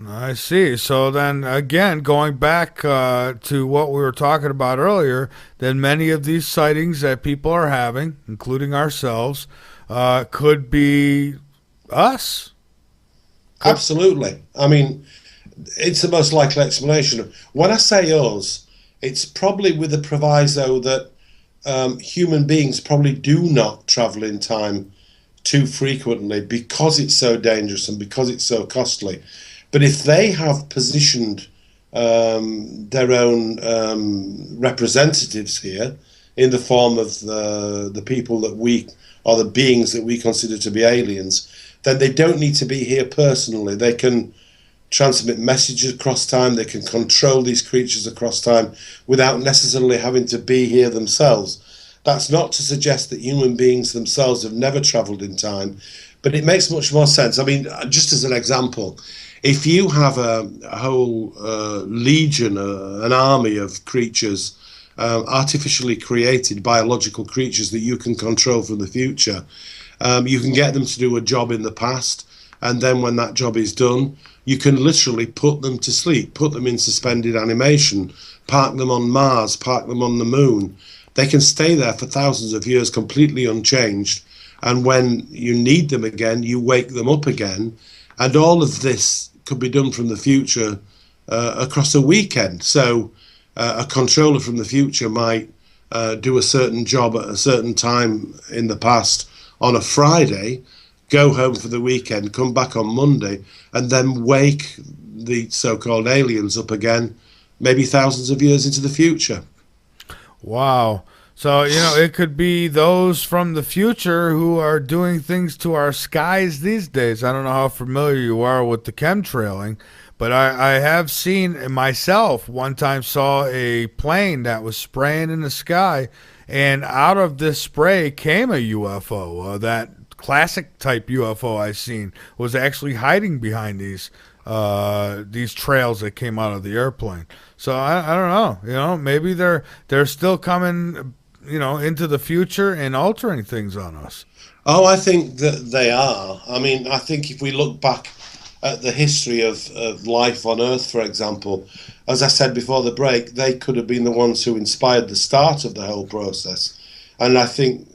I see. So then again, going back to what we were talking about earlier, then many of these sightings that people are having, including ourselves, could be us. Could, Absolutely. I mean, it's the most likely explanation. When I say us, it's probably with the proviso that human beings probably do not travel in time too frequently because it's so dangerous and because it's so costly. But if they have positioned their own representatives here in the form of the people that we, or the beings that we consider to be aliens, then they don't need to be here personally. They can transmit messages across time, they can control these creatures across time without necessarily having to be here themselves. That's not to suggest that human beings themselves have never travelled in time, but it makes much more sense. I mean, just as an example, if you have a whole legion, an army of creatures, artificially created biological creatures that you can control from the future, you can get them to do a job in the past, and then when that job is done, you can literally put them to sleep, put them in suspended animation, park them on Mars, park them on the moon. They can stay there for thousands of years completely unchanged, and when you need them again, you wake them up again, and all of this could be done from the future across a weekend. So a controller from the future might do a certain job at a certain time in the past on a Friday, go home for the weekend, come back on Monday, and then wake the so-called aliens up again, maybe thousands of years into the future. Wow. So, it could be those from the future who are doing things to our skies these days. I don't know how familiar you are with the chemtrailing, but I have seen myself one time saw a plane that was spraying in the sky, and out of this spray came a UFO. That classic type UFO I seen was actually hiding behind these trails that came out of the airplane. So I don't know. Maybe they're still coming, into the future and altering things on us. Oh, I think that they are. I mean, I think if we look back at the history of life on Earth, for example, as I said before the break, they could have been the ones who inspired the start of the whole process. And I think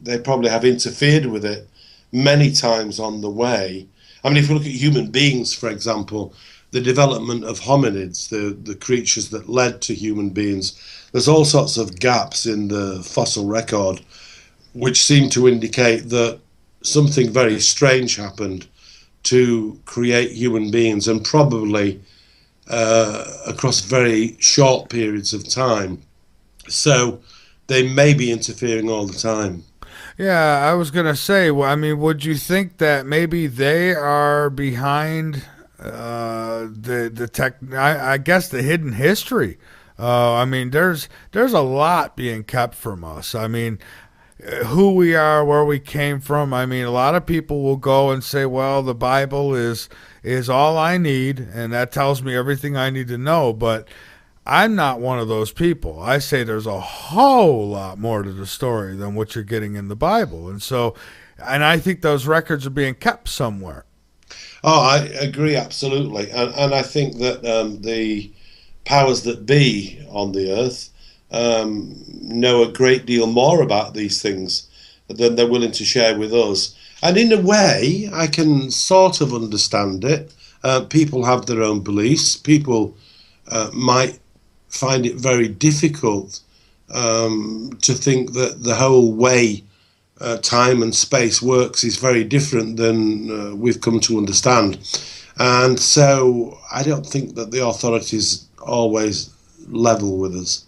they probably have interfered with it many times on the way. I mean, if you look at human beings, for example, the development of hominids, the creatures that led to human beings, there's all sorts of gaps in the fossil record which seem to indicate that something very strange happened to create human beings, and probably across very short periods of time. So they may be interfering all the time. Yeah, I was gonna say. Well, I mean, would you think that maybe they are behind the tech? I guess the hidden history. I mean, there's a lot being kept from us. I mean, who we are, where we came from. I mean, a lot of people will go and say, "Well, the Bible is all I need, and that tells me everything I need to know." But I'm not one of those people. I say there's a whole lot more to the story than what you're getting in the Bible. And I think those records are being kept somewhere. Oh, I agree absolutely. And I think that the powers that be on the earth know a great deal more about these things than they're willing to share with us. And in a way, I can sort of understand it. People have their own beliefs. People might find it very difficult to think that the whole way time and space works is very different than we've come to understand. And so I don't think that the authorities always level with us.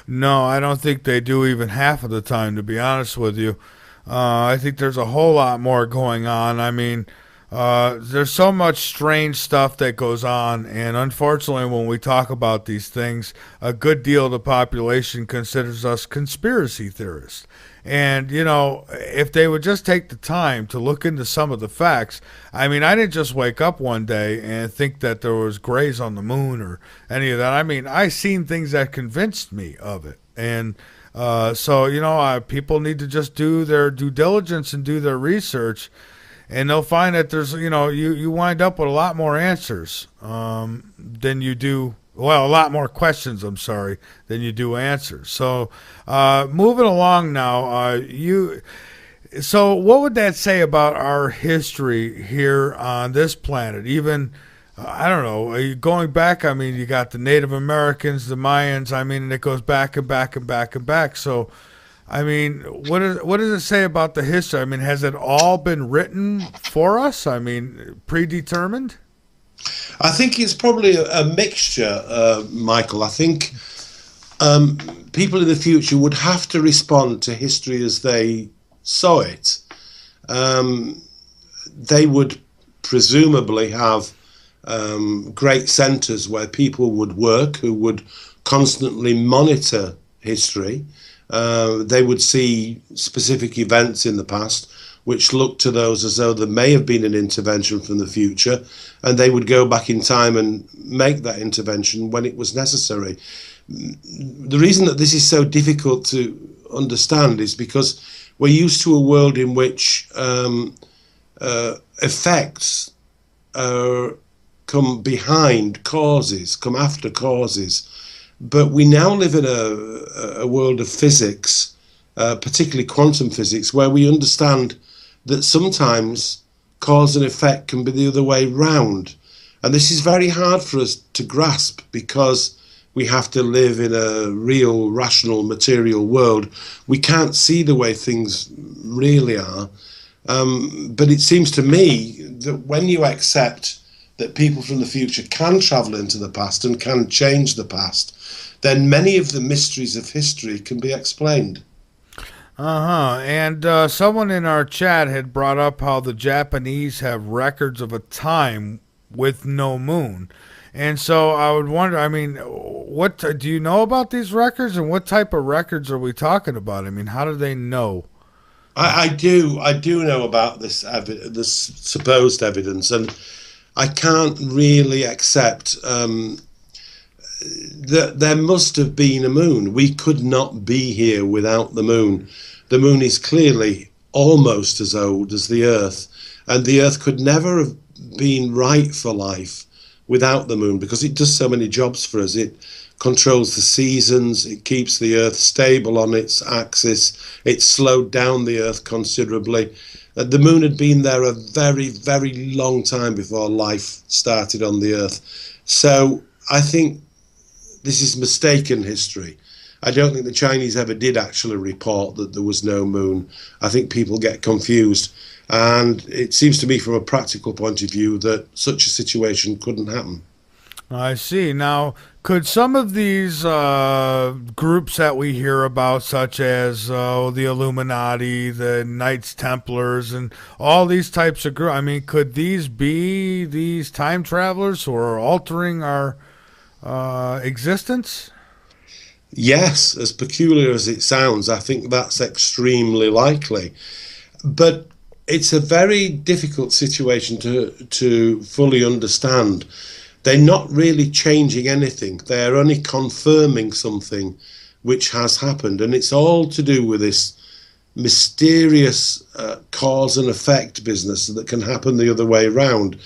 No, I don't think they do even half of the time, to be honest with you. I think there's a whole lot more going on. I mean, there's so much strange stuff that goes on, and unfortunately, when we talk about these things, a good deal of the population considers us conspiracy theorists. And, if they would just take the time to look into some of the facts, I mean, I didn't just wake up one day and think that there was grays on the moon or any of that. I mean, I seen things that convinced me of it. And so, people need to just do their due diligence and do their research. and they'll find that there's, you wind up with a lot more answers than you do. Well, a lot more questions, I'm sorry, than you do answers. So, moving along now, so what would that say about our history here on this planet? Even, I don't know, going back, I mean, you got the Native Americans, the Mayans, I mean, and it goes back and back and back and back. So, I mean, what does it say about the history? I mean, has it all been written for us? I mean, predetermined? I think it's probably a mixture, Michael. I think people in the future would have to respond to history as they saw it. They would presumably have great centres where people would work who would constantly monitor history. They would see specific events in the past which looked to those as though there may have been an intervention from the future, and they would go back in time and make that intervention when it was necessary. The reason that this is so difficult to understand is because we're used to a world in which effects come behind causes, come after causes. But we now live in a world of physics, particularly quantum physics, where we understand that sometimes cause and effect can be the other way round. And this is very hard for us to grasp because we have to live in a real, rational, material world. We can't see the way things really are. But it seems to me that when you accept that people from the future can travel into the past and can change the past, then many of the mysteries of history can be explained. And someone in our chat had brought up how the Japanese have records of a time with no moon. And so I would wonder, I mean, what do you know about these records, and what type of records are we talking about? I mean, how do they know? I do know about this supposed evidence, and I can't really accept that there must have been a moon. We could not be here without the moon. The moon is clearly almost as old as the Earth, and the Earth could never have been right for life without the moon, because it does so many jobs for us. It controls the seasons, it keeps the Earth stable on its axis, it slowed down the Earth considerably. The moon had been there a very, very long time before life started on the Earth. So I think this is mistaken history. I don't think the Chinese ever did actually report that there was no moon. I think people get confused. And it seems to me from a practical point of view that such a situation couldn't happen. I see. Now, could some of these groups that we hear about, such as the Illuminati, the Knights Templars, and all these types of groups, I mean, could these be these time travelers who are altering our existence? Yes, as peculiar as it sounds, I think that's extremely likely. But it's a very difficult situation to fully understand. They're not really changing anything. They're only confirming something which has happened. And it's all to do with this mysterious cause and effect business that can happen the other way around.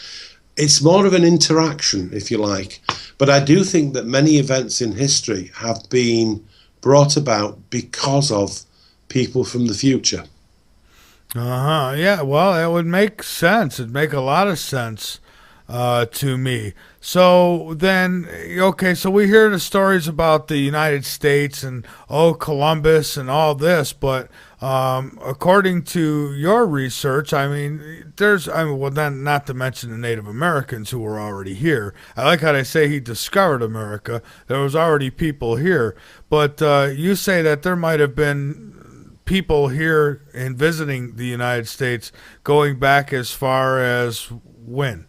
It's more of an interaction, if you like. But I do think that many events in history have been brought about because of people from the future. Yeah, well, it would make sense. It'd make a lot of sense to me. So then, okay, so we hear the stories about the United States and, Columbus and all this, but according to your research, I mean, well, then not to mention the Native Americans who were already here. I like how they say he discovered America. There was already people here, but you say that there might have been people here and visiting the United States going back as far as when?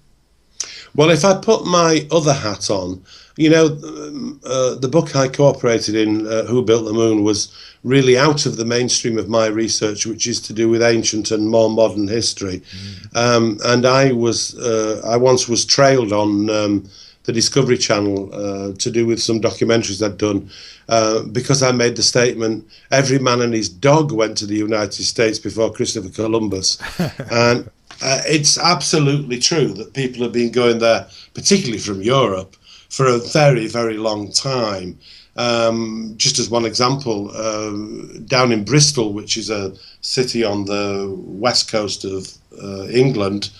Well, if I put my other hat on, the book I cooperated in, Who Built the Moon, was really out of the mainstream of my research, which is to do with ancient and more modern history. And I once was trailed on the Discovery Channel to do with some documentaries I'd done because I made the statement, every man and his dog went to the United States before Christopher Columbus. It's absolutely true that people have been going there, particularly from Europe, for a very, very long time. Just as one example, down in Bristol, which is a city on the west coast of England,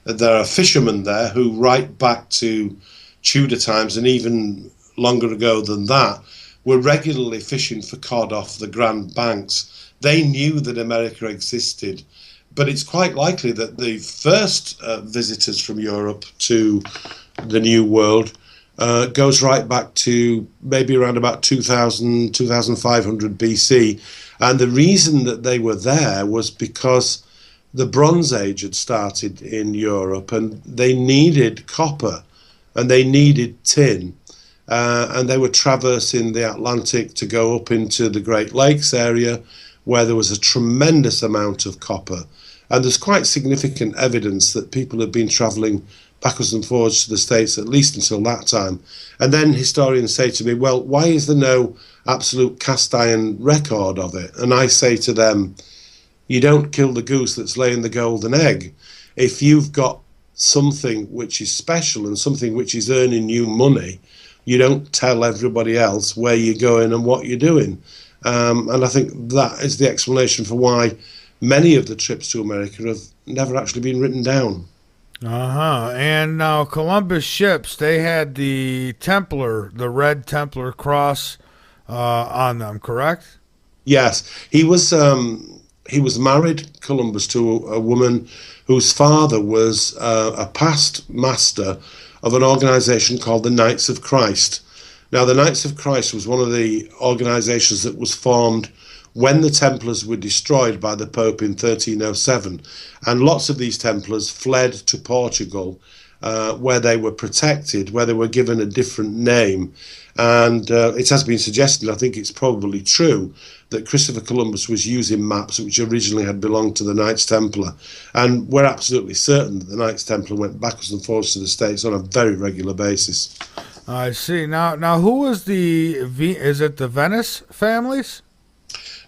there are fishermen there who, right back to Tudor times and even longer ago than that, were regularly fishing for cod off the Grand Banks. They knew that America existed, but it's quite likely that the first visitors from Europe to the New World goes right back to maybe around about 2000, 2500 BC. And the reason that they were there was because the Bronze Age had started in Europe and they needed copper and they needed tin. And they were traversing the Atlantic to go up into the Great Lakes area where there was a tremendous amount of copper. And there's quite significant evidence that people have been travelling backwards and forwards to the States at least until that time. And then historians say to me, well, why is there no absolute cast iron record of it? And I say to them, you don't kill the goose that's laying the golden egg. If you've got something which is special and something which is earning you money, you don't tell everybody else where you're going and what you're doing. And I think that is the explanation for why many of the trips to America have never actually been written down. And now Columbus ships, they had the Templar, the red Templar cross on them, correct? Yes, he was married, Columbus, to a woman whose father was a past master of an organization called the Knights of Christ. Now, the Knights of Christ was one of the organizations that was formed when the Templars were destroyed by the Pope in 1307. And lots of these Templars fled to Portugal, where they were protected, where they were given a different name. And it has been suggested, I think it's probably true, that Christopher Columbus was using maps which originally had belonged to the Knights Templar. And we're absolutely certain that the Knights Templar went backwards and forwards to the States on a very regular basis. I see. Now, who was is it the Venice families?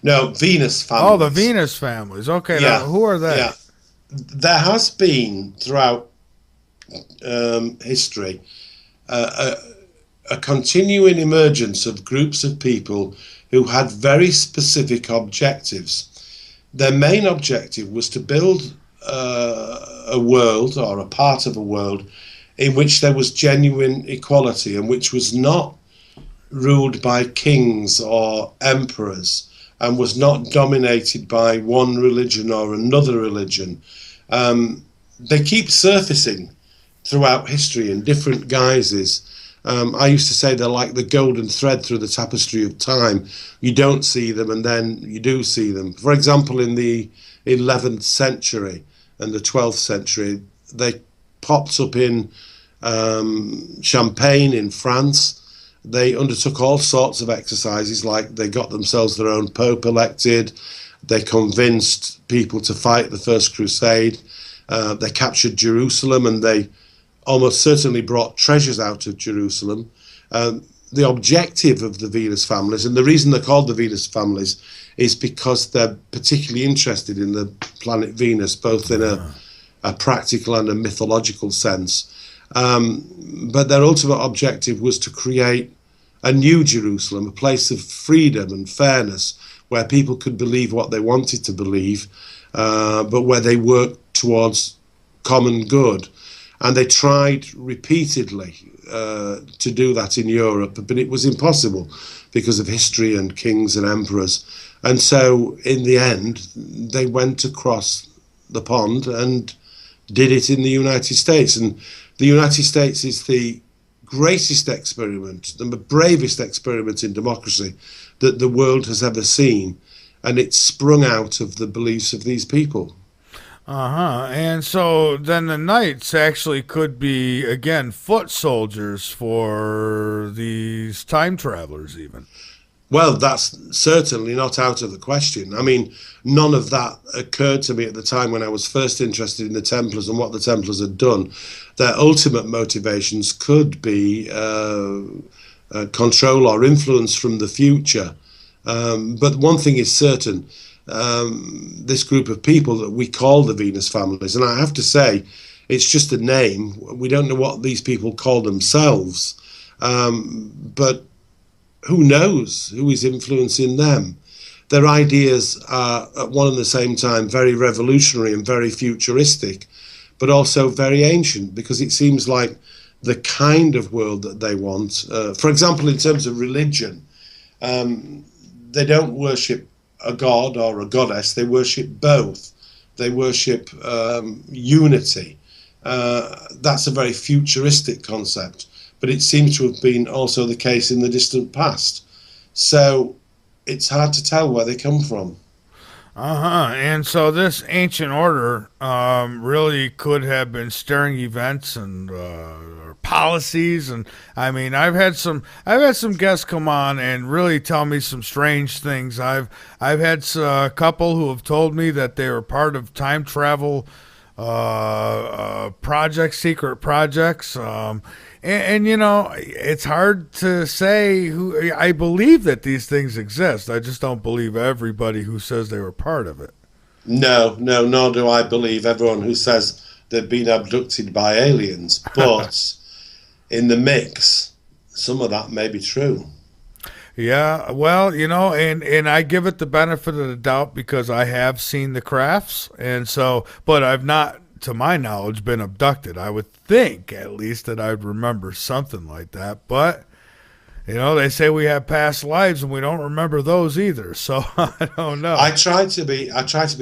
No, Venus families. Oh, the Venus families. Okay, yeah. Now, who are they? Yeah. There has been, throughout history, a continuing emergence of groups of people who had very specific objectives. Their main objective was to build a world, or a part of a world, in which there was genuine equality and which was not ruled by kings or emperors and was not dominated by one religion or another religion. They keep surfacing throughout history in different guises. I used to say they're like the golden thread through the tapestry of time. You don't see them and then you do see them. For example, in the 11th century and the 12th century, they popped up in Champagne in France. They undertook all sorts of exercises, like they got themselves their own pope elected, they convinced people to fight the First Crusade, they captured Jerusalem, and they almost certainly brought treasures out of Jerusalem. The objective of the Venus families, and the reason they're called the Venus families, is because they're particularly interested in the planet Venus, both in a practical and a mythological sense. But their ultimate objective was to create a new Jerusalem, a place of freedom and fairness, where people could believe what they wanted to believe, but where they worked towards common good. And they tried repeatedly to do that in Europe, but it was impossible because of history and kings and emperors. And so in the end, they went across the pond and did it in the United States. And the United States is the greatest experiment, the bravest experiment in democracy that the world has ever seen. And it sprung out of the beliefs of these people. And so then the knights actually could be, again, foot soldiers for these time travelers even. Well, that's certainly not out of the question. I mean, none of that occurred to me at the time when I was first interested in the Templars and what the Templars had done. Their ultimate motivations could be control or influence from the future. But one thing is certain, this group of people that we call the Venus families. And I have to say, it's just a name. We don't know what these people call themselves. But who knows who is influencing them? Their ideas are at one and the same time very revolutionary and very futuristic, but also very ancient, because it seems like the kind of world that they want. For example, in terms of religion, they don't worship a god or a goddess. They worship both. They worship unity. That's a very futuristic concept, but it seems to have been also the case in the distant past. So it's hard to tell where they come from. And so this ancient order really could have been steering events and policies. And I mean, I've had some guests come on and really tell me some strange things. I've had a couple who have told me that they were part of time travel projects, secret projects. And you know, it's hard to say who. I believe that these things exist. I just don't believe everybody who says they were part of it. No, nor do I believe everyone who says they've been abducted by aliens. But in the mix, some of that may be true. Yeah, well, you know, and I give it the benefit of the doubt because I have seen the crafts, and so, but I've not, to my knowledge, been abducted. I would think, at least, that I'd remember something like that. But, you know, they say we have past lives and we don't remember those either. So I don't know. I try to be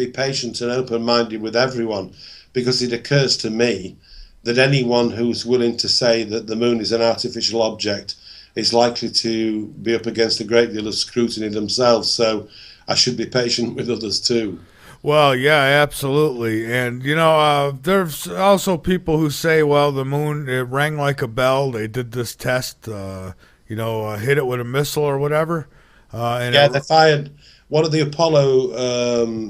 patient and open-minded with everyone, because it occurs to me that anyone who's willing to say that the moon is an artificial object is likely to be up against a great deal of scrutiny themselves. So I should be patient with others too. Well, yeah, absolutely. And, you know, there's also people who say, well, the moon, it rang like a bell. They did this test, hit it with a missile or whatever. They fired one of the Apollo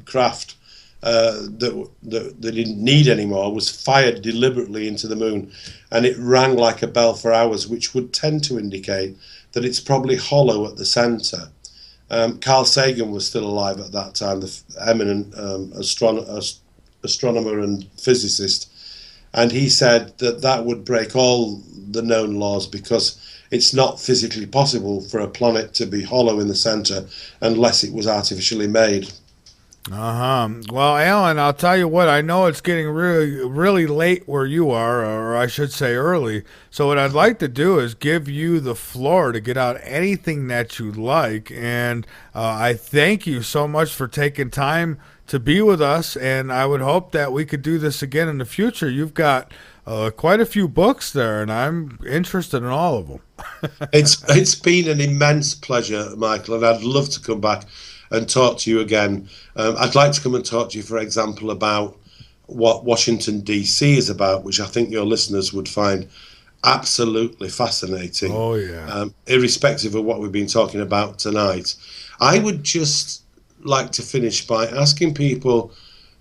craft that they didn't need anymore, was fired deliberately into the moon, and it rang like a bell for hours, which would tend to indicate that it's probably hollow at the center. Carl Sagan was still alive at that time, the eminent astronomer and physicist, and he said that would break all the known laws, because it's not physically possible for a planet to be hollow in the center unless it was artificially made. Well, Alan, I'll tell you what, I know it's getting really, really late where you are, or I should say early. So what I'd like to do is give you the floor to get out anything that you'd like. And I thank you so much for taking time to be with us. And I would hope that we could do this again in the future. You've got quite a few books there, and I'm interested in all of them. It's been an immense pleasure, Michael, and I'd love to come back and talk to you again. I'd like to come and talk to you, for example, about what Washington, D.C. is about, which I think your listeners would find absolutely fascinating. Oh, yeah. Irrespective of what we've been talking about tonight. I would just like to finish by asking people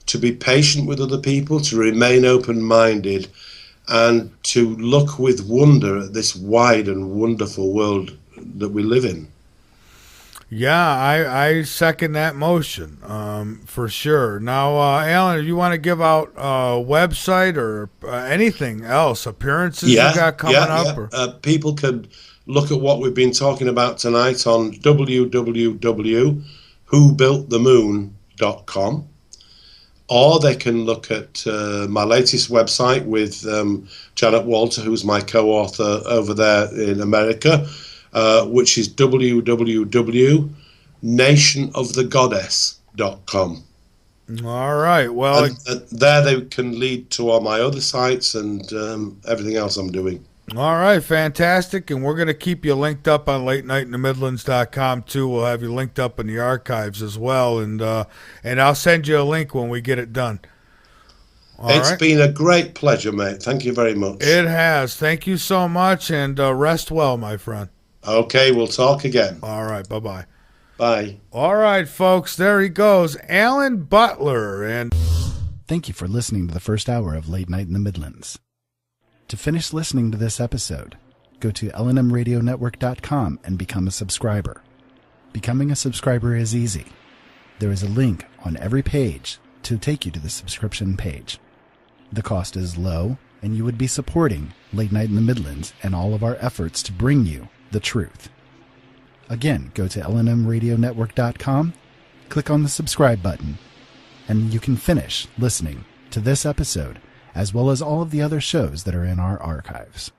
to be patient with other people, to remain open-minded, and to look with wonder at this wide and wonderful world that we live in. Yeah, I second that motion, for sure. Now, Alan, if you want to give out a website or anything else, appearances you got coming up? Or? People can look at what we've been talking about tonight on www.whobuiltthemoon.com, or they can look at my latest website with Janet Walter, who's my co-author over there in America, which is www.nationofthegoddess.com. All right. Well, and there they can lead to all my other sites and everything else I'm doing. All right, fantastic. And we're going to keep you linked up on latenightinthemidlands.com too. We'll have you linked up in the archives as well, and I'll send you a link when we get it done. It's been a great pleasure, mate. Thank you very much. It has. Thank you so much, and rest well, my friend. Okay, we'll talk again. All right, bye-bye. Bye. All right, folks, there he goes, Alan Butler. And thank you for listening to the first hour of Late Night in the Midlands. To finish listening to this episode, go to lnmradionetwork.com and become a subscriber. Becoming a subscriber is easy. There is a link on every page to take you to the subscription page. The cost is low, and you would be supporting Late Night in the Midlands and all of our efforts to bring you the truth. Again, go to lnmradionetwork.com, click on the subscribe button, and you can finish listening to this episode as well as all of the other shows that are in our archives.